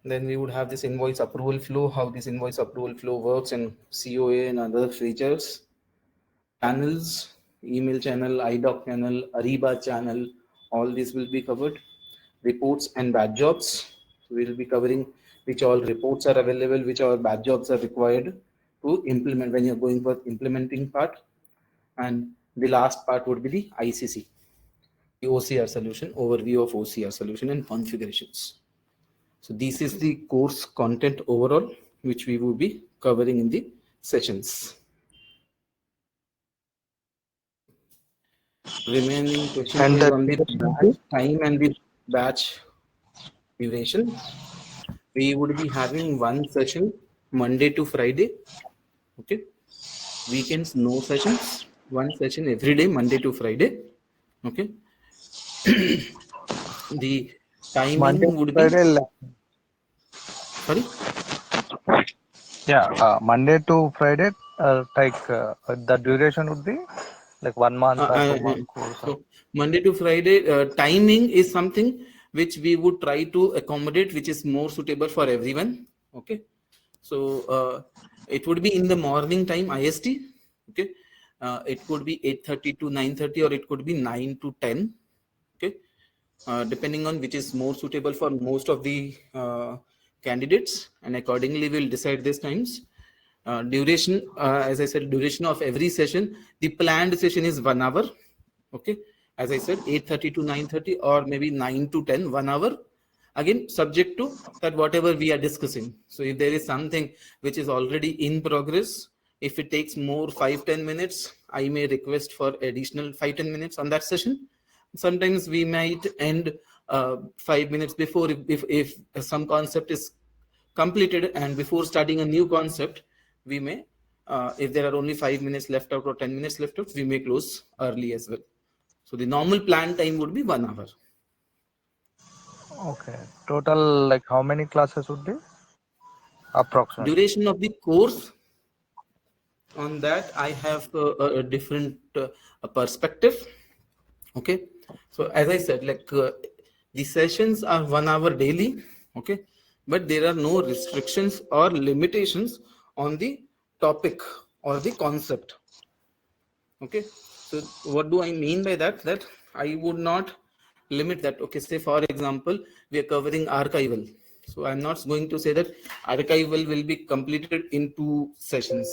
Then we would have this invoice approval flow, how this invoice approval flow works, and COA and other features. Channels, email channel, IDOC channel, Ariba channel, all these will be covered. Reports and batch jobs. So we will be covering which all reports are available, which all batch jobs are required to implement when you're going for implementing part. And the last part would be the ICC, the OCR solution, overview of OCR solution and configurations. So this is the course content overall, which we will be covering in the sessions. Remaining question And is on the batch time and the batch duration. We would be having one session Monday to Friday. Okay. Weekends, no sessions. One session every day, Monday to Friday. Okay. The timing Monday would Friday, be. Sorry? yeah, Monday to Friday, the duration would be like 1 month or 2 month course. So Monday to Friday, timing is something which we would try to accommodate, which is more suitable for everyone. Okay. So it would be in the morning time IST. Okay. It could be 8:30 to 9:30, or it could be 9 to 10. Okay. Depending on which is more suitable for most of the candidates, and accordingly we'll decide these times. Duration, as I said, duration of every session, the planned session is 1 hour. Okay, as I said, 8:30 to 9:30, or maybe 9 to 10, 1 hour. Again, subject to that whatever we are discussing. So if there is something which is already in progress, if it takes more 5-10 minutes, I may request for additional 5-10 minutes on that session. Sometimes we might end 5 minutes before, if some concept is completed, and before starting a new concept, we may, if there are only 5 minutes left out or 10 minutes left out, we may close early as well. So the normal plan time would be 1 hour. Okay. Total, like how many classes would be? Approximately. Duration of the course, on that I have a different perspective. Okay. So as I said, like the sessions are 1 hour daily. Okay. But there are no restrictions or limitations on the topic or the concept. Okay. So what do I mean by that? That I would not limit that. Okay. Say for example, we are covering archival. So I'm not going to say that archival will be completed in 2 sessions.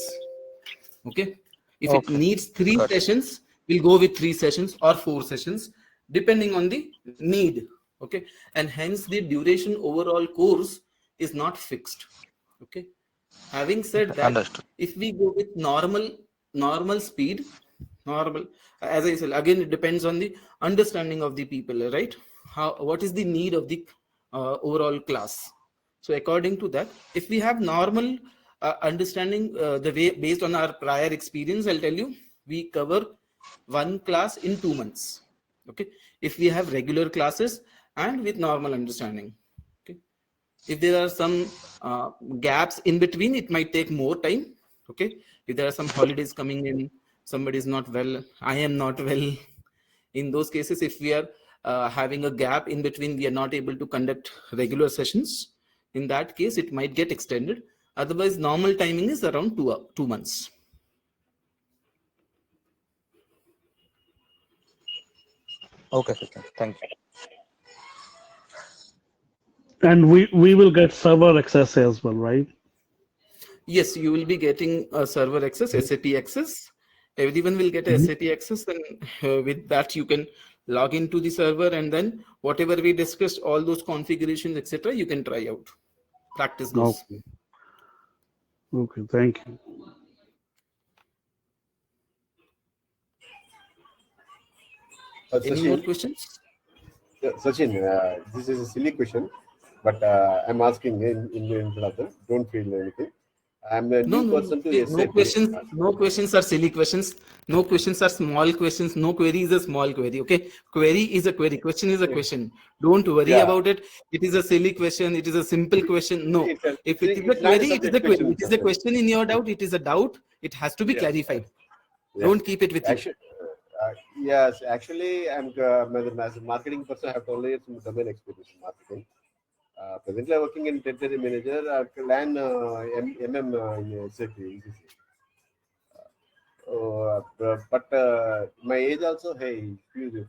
Okay. If it needs 3 sessions, we'll go with 3 sessions or 4 sessions, depending on the need. Okay. And hence the duration overall course is not fixed. Okay. Having said that, Understood. if we go with normal speed, as I said, again, it depends on the understanding of the people, right? What is the need of the overall class. So according to that, if we have normal understanding, the way based on our prior experience, I'll tell you, we cover one class in 2 months. Okay, if we have regular classes and with normal understanding. Okay, if there are some gaps in between, it might take more time. Okay, if there are some holidays coming in, somebody is not well, I am not well. In those cases, if we are having a gap in between, we are not able to conduct regular sessions. In that case, it might get extended. Otherwise, normal timing is around 2 months. Okay, Sachin. Thank you. And we will get server access as well, right? Yes, you will be getting a server access, SAP access. Everyone will get a SAP access, and with that you can log into the server, and then whatever we discussed, all those configurations, etc., you can try out, practice those. Okay. Okay, thank you. Any more Sachin, questions? Sachin, this is a silly question, but I'm asking in front of them. Don't feel anything. I'm a No, new no, no. person to See, no SAP. questions. No questions are silly questions. No questions are small questions. No query is a small query. Okay, query is a query. Question is a question. Don't worry Yeah, about it. It is a silly question. It is a simple question. No. If it is a it's not a query, it is a subject query. question, It is a Sachin. question in your doubt. It is a doubt. It has to be Yes, clarified. yeah. Don't keep it with you. Actually, yes, actually, I'm as a marketing person. I have 12 years in domain experience in marketing. Presently, I'm working in territory manager. I learn MM in SAP. But my age also, hey,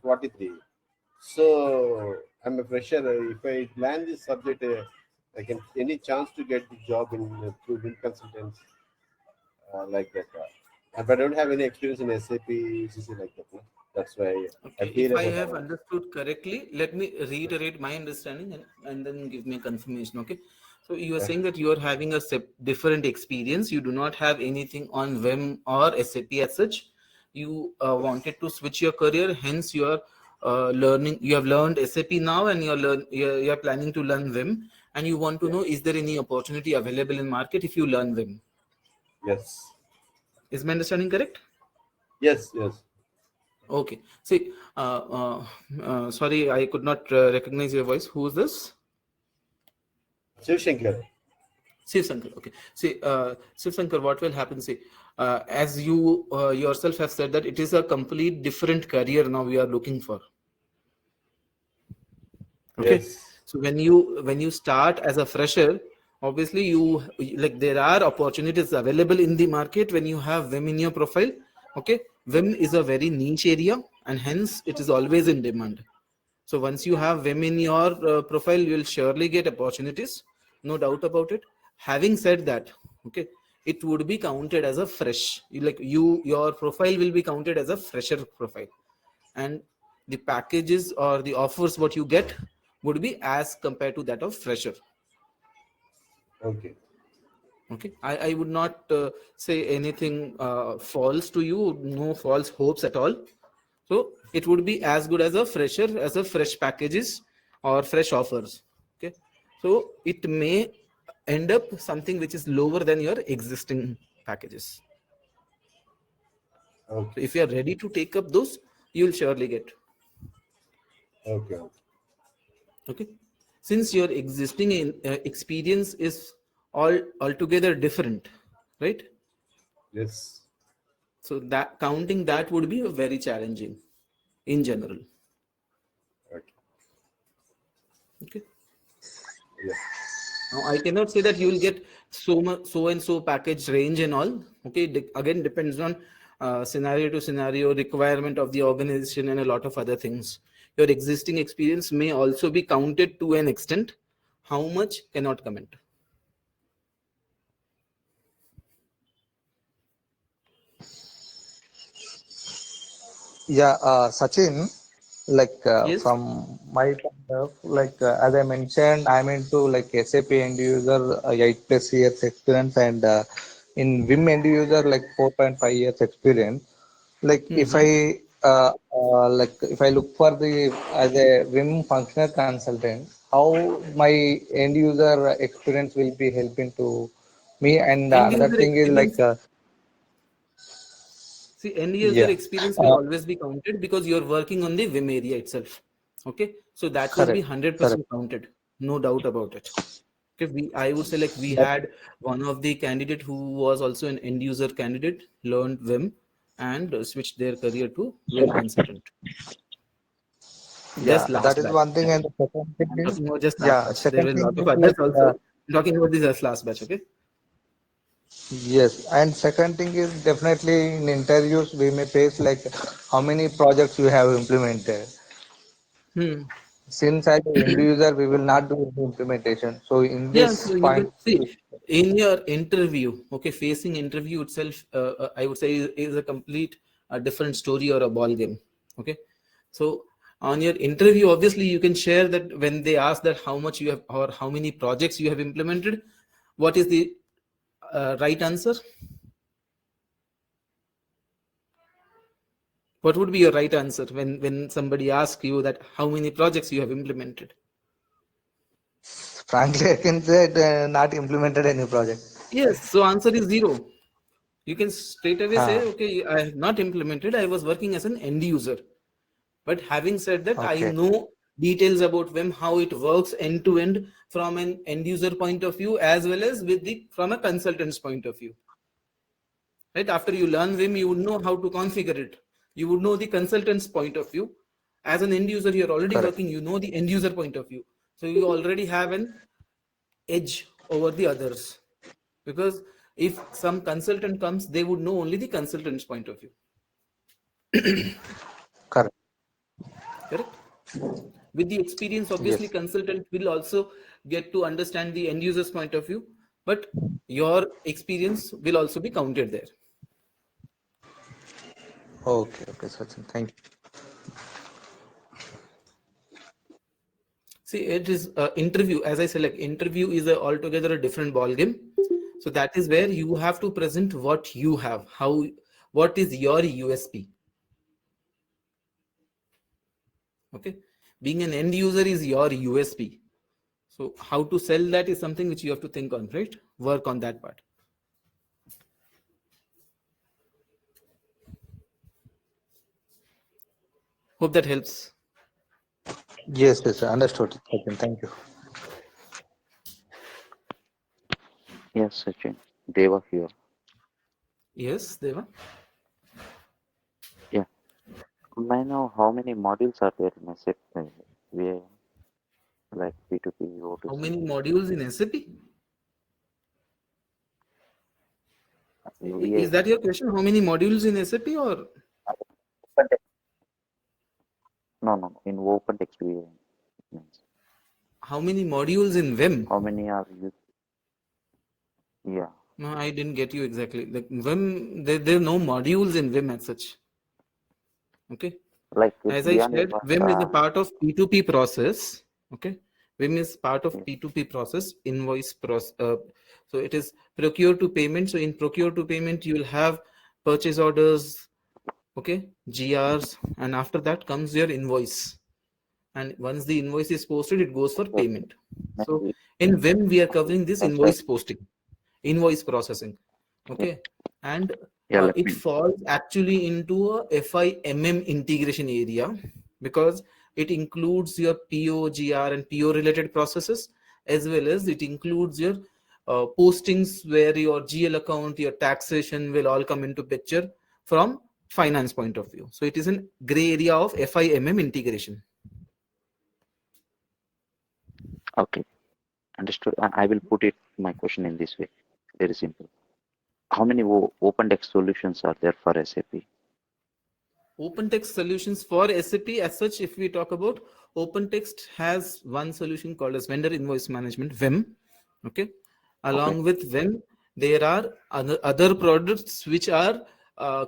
43. So I'm a fresher. If I land this subject, I can any chance to get the job in through Win consultants like that. But I don't have any experience in SAP, ECC like that. No? That's why I Okay, feel if I about have understood correctly, let me reiterate my understanding, and then give me a confirmation. Okay, so you are saying that you are having a different experience. You do not have anything on WIM or SAP as such. You wanted to switch your career, hence you are learning. You have learned SAP now, and you are planning to learn WIM, and you want to know, is there any opportunity available in market if you learn WIM? yes, Is my understanding correct? yes. Okay. See, sorry, I could not recognize your voice. Who is this? Shiv Shankar. Shiv Shankar. Okay. See, Shiv Shankar, what will happen? See, as you yourself have said that it is a complete different career now we are looking for. Okay. Yes. So when you start as a fresher, obviously you like there are opportunities available in the market when you have WIM in your profile. Okay. WIM is a very niche area, and hence it is always in demand. So once you have WIM in your profile, you will surely get opportunities, no doubt about it. Having said that, okay, it would be counted as a fresh. Your profile will be counted as a fresher profile, and the packages or the offers what you get would be as compared to that of fresher. Okay. Okay, I would not say anything false to you, no false hopes at all. So it would be as good as a fresher, as a fresh packages or fresh offers. Okay, so it may end up something which is lower than your existing packages. So Okay. if you are ready to take up those, you will surely get. Okay. Okay, since your existing experience is altogether different, right? Yes. So that counting that would be very challenging in general. Okay. Okay. Yeah. Now, I cannot say that you will get so much, so and so package range and all. Okay, again depends on scenario to scenario, requirement of the organization, and a lot of other things. Your existing experience may also be counted to an extent. How much cannot comment. Yeah, Sachin, Yes. from my point of, as I mentioned, I'm into like SAP end user, 8+ years experience, and in Vim end user, like 4.5 years experience. If Mm-hmm. I if I look for the as a Vim functional consultant, how my end user experience will be helping to me. And End another user thing is like, experience. See, end user yeah, experience will uh, always be counted because you're working on the Vim area itself. Okay, so that will be correct, correct. 100% counted, no doubt about it. Okay, I would say like we But had one of the candidate who was also an end user candidate, learned Vim and switched their career to Vim consultant. yeah, Just that last is batch. one thing. And the second thing I'm is, talking about just last yeah, batch. There second were a thing lot of is others like, also. I'm talking about this as last batch. Okay. yes, and second thing is definitely in interviews we may face like how many projects you have implemented. Hmm. Since as an end user, we will not do any implementation. So in Yeah, this so you point, can see in your interview, okay, facing interview itself, I would say is a complete different story or a ball game. Okay, so on your interview, obviously you can share that when they ask that how much you have or how many projects you have implemented, what is the right answer? What would be your right answer when somebody asks you that how many projects you have implemented? frankly, I can say not implemented any project. Yes, so answer is zero. You can straight away say, Ah, okay, I have not implemented, I was working as an end user. But having said that, I okay, know details about Vim, how it works end to end from an end user point of view, as well as from a consultant's point of view. Right? After you learn Vim, you would know how to configure it. You would know the consultant's point of view. As an end user, you're already correct, working, you know the end user point of view. So you already have an edge over the others. Because if some consultant comes, they would know only the consultant's point of view. correct. Correct? With the experience, obviously Yes. consultant will also get to understand the end user's point of view, but your experience will also be counted there. Okay, okay, Sachin. Thank you. See, it is interview, as I said, like interview is altogether a different ball game. So that is where you have to present what you have, what is your USP. Okay, being an end user is your USP. So how to sell that is something which you have to think on, right? Work on that part. Hope that helps. Yes, yes, understood, Sachin. Thank you. Yes, Sachin. Deva here. Yes, Deva. Yeah. May I know how many modules are there in SAP VIM, like P2P, How O2C? many modules in SAP? Is VIM. that your question? How many modules in SAP or No, no, no. In open text VIM means how many modules in Vim? how many are you? Yeah. No, I didn't get you exactly. Like Vim, there are no modules in Vim as such. Okay. Like it's As I beyond said, invoice. Vim is a part of P2P process. Okay. Vim is part of Yes. P2P process, invoice process. So it is procure to payment. So in procure to payment, you will have purchase orders, okay, GRs, and after that comes your invoice. And once the invoice is posted, it goes for Yes. payment. So Maybe. in Vim, we are Okay. covering this That's right. invoice posting, invoice processing. Yeah. Okay. And Yeah. Let it me. falls actually into a FIMM integration area because it includes your PO, GR, and PO related processes, as well as it includes your postings where your GL account, your taxation will all come into picture from finance point of view. So it is a gray area of FIMM integration. Okay. Understood. I will put it my question in this way. Very simple. How many open text solutions are there for SAP? OpenText solutions for SAP as such, if we talk about OpenText has one solution called as vendor invoice management, VIM. Okay. Okay. Along with VIM, there are other products which are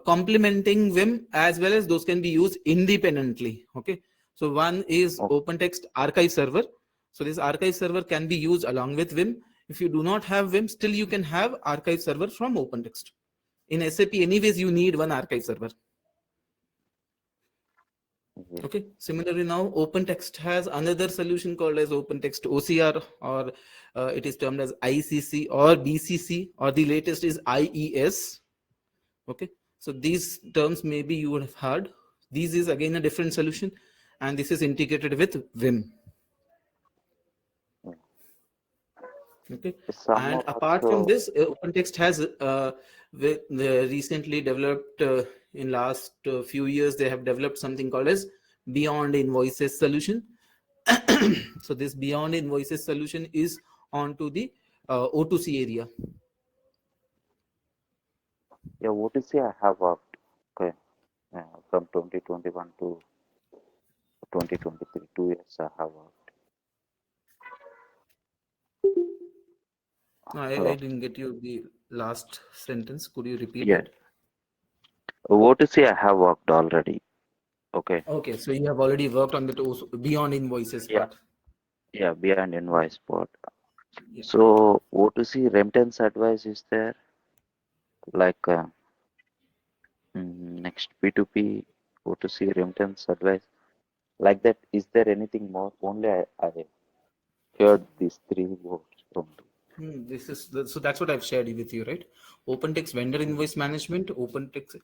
complementing VIM as well as those can be used independently. Okay. So one is Okay. OpenText archive server. So this archive server can be used along with VIM. If you do not have VIM, still you can have archive server from OpenText. In SAP, anyways, you need one archive server. Yes. Okay. Similarly, now OpenText has another solution called as OpenText OCR, or it is termed as ICC or BCC, or the latest is IES. Okay. So these terms maybe you would have heard. This is again a different solution, and this is integrated with Vim. Yeah. Okay. Some And are apart from also, this, OpenText has recently developed in last few years, they have developed something called as Beyond Invoices solution. So this Beyond Invoices solution is onto the O2C area. yeah, OTC I have worked, okay, from 2021 to 2023, 2 years I have worked. I Hello. didn't get you the last sentence. Could you repeat Yeah, that? OTC I have worked already. Okay. Okay, so you have already worked on the Beyond Invoices Yeah. part. Yeah, beyond invoice part. Yeah. So OTC remittance advice is there, like next P2P O2C remittance advice, like that. Is there anything more? Only I heard these three words only. So that's what I've shared with you, right? OpenText vendor invoice management, OpenText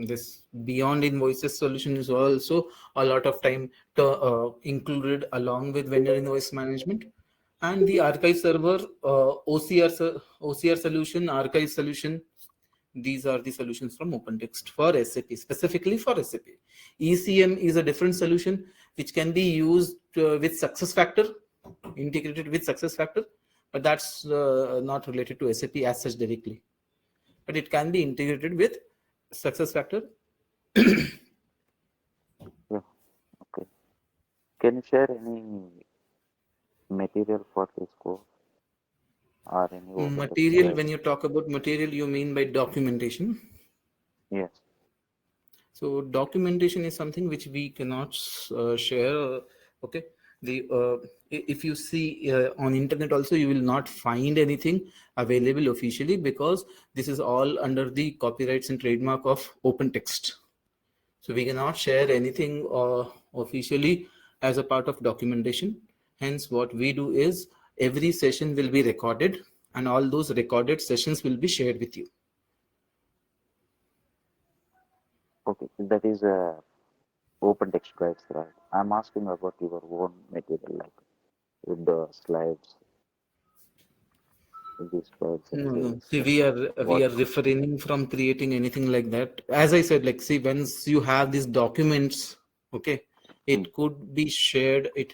this Beyond Invoices solution is also a lot of time included along with vendor invoice management, and the archive server OCR solution, archive solution. These are the solutions from OpenText for SAP, specifically for SAP. ECM is a different solution which can be used with SuccessFactor, integrated with SuccessFactor, but that's not related to SAP as such directly. But it can be integrated with SuccessFactor. Yeah. Okay. Can you share any material for this course or any OpenText Material, guide? when you talk about material, you mean by documentation. Yes. So documentation is something which we cannot share. Okay. If you see on internet also, you will not find anything available officially, because this is all under the copyrights and trademark of OpenText. So we cannot share anything officially as a part of documentation. Hence, what we do is every session will be recorded, and all those recorded sessions will be shared with you. Okay. That is OpenText guides, right? I'm asking about your own material, like with the slides, these slides No, and no. this. See, we What? are refraining from creating anything like that. As I said, like, see, once you have these documents, okay, Mm. it could be shared. It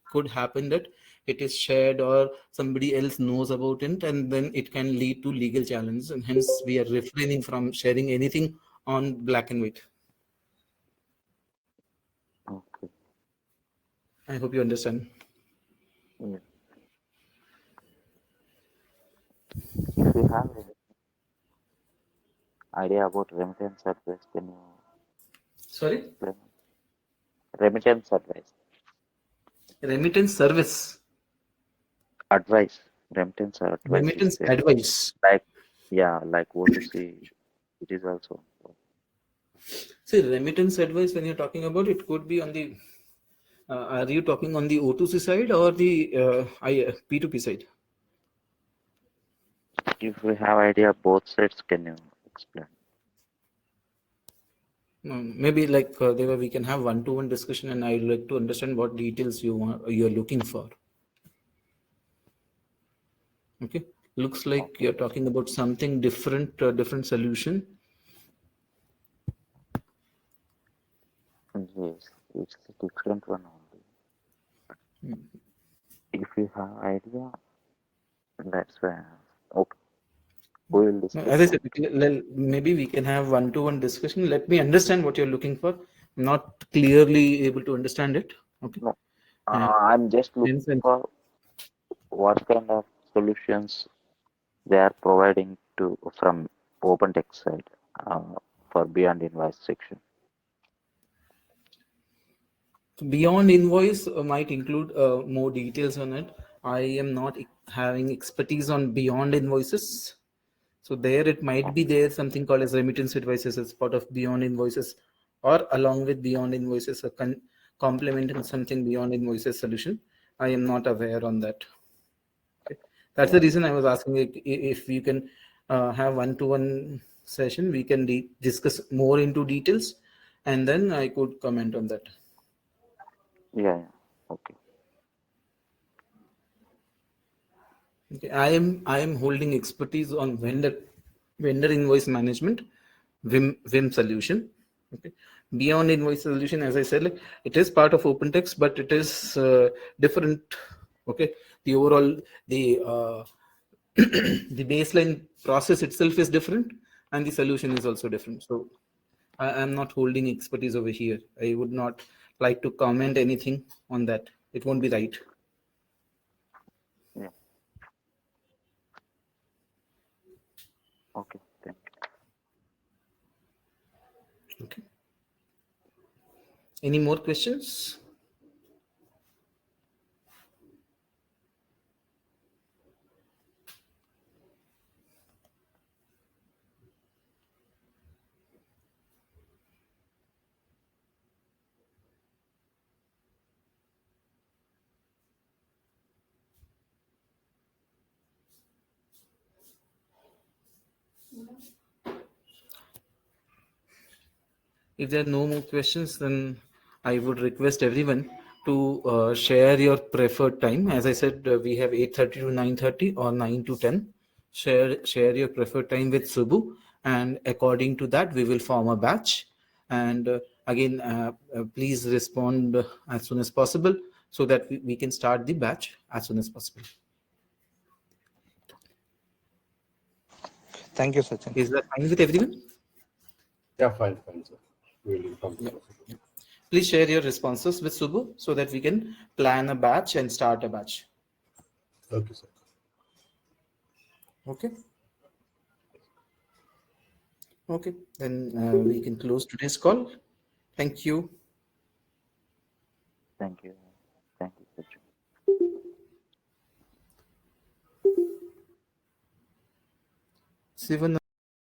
could happen that it is shared or somebody else knows about it, and then it can lead to legal challenges. And hence, we are refraining from sharing anything on black and white. Okay. I hope you understand. Yeah. If you have any idea about remittance advice, can you Sorry, explain? Remittance advice. remittance service, Advice. Remittance advice is remittance there. advice. Like, yeah, like O2C, it is also. See, remittance advice, when you're talking about, it could be on the are you talking on the O2C side or the P2P side? If we have idea both sides, can you explain? Maybe like Deva, we can have one-to-one discussion, and I'd like to understand what details you're looking for. Okay, looks like Okay. you're talking about something different, different solution. Yes, it's a different one only. If you have idea, that's why. Okay, we will No, discuss as I that. said, maybe we can have one-to-one discussion. Let me understand what you're looking for. I'm not clearly able to understand it. Okay, No, and I'm just looking hence, and for what kind of solutions they are providing to from OpenText side uh, for beyond invoice section. beyond invoice might include more details on it. I am not having expertise on beyond invoices. So there it might be there something called as remittance advices as part of beyond invoices or along with beyond invoices or complementing something beyond invoices solution. I am not aware on that. Okay. That's the reason I was asking if you can have one-to-one session, we can discuss more into details, and then I could comment on that. Yeah. Okay. Okay. I am holding expertise on vendor invoice management, Vim solution. Okay. Beyond invoice solution, as I said, like, it is part of OpenText, but it is different. Okay. The overall the baseline process itself is different, and the solution is also different. So I am not holding expertise over here. I would not like to comment anything on that. It won't be right. Yeah. Okay. Thank you. Okay. Any more questions? If there are no more questions, then I would request everyone to share your preferred time. As I said, we have 8:30 to 9:30 or 9 to 10. Share your preferred time with Subbu, and according to that, we will form a batch. And again, please respond as soon as possible so that we can start the batch as soon as possible. Thank you, Sachin. Is that fine with everyone? Yeah, fine, sir. We'll inform Yeah. you. Please share your responses with Subbu so that we can plan a batch and start a batch. Okay, sir. Okay. Okay, then we can close today's call. Thank you. Thank you. Thank you, Sachin. Sivan.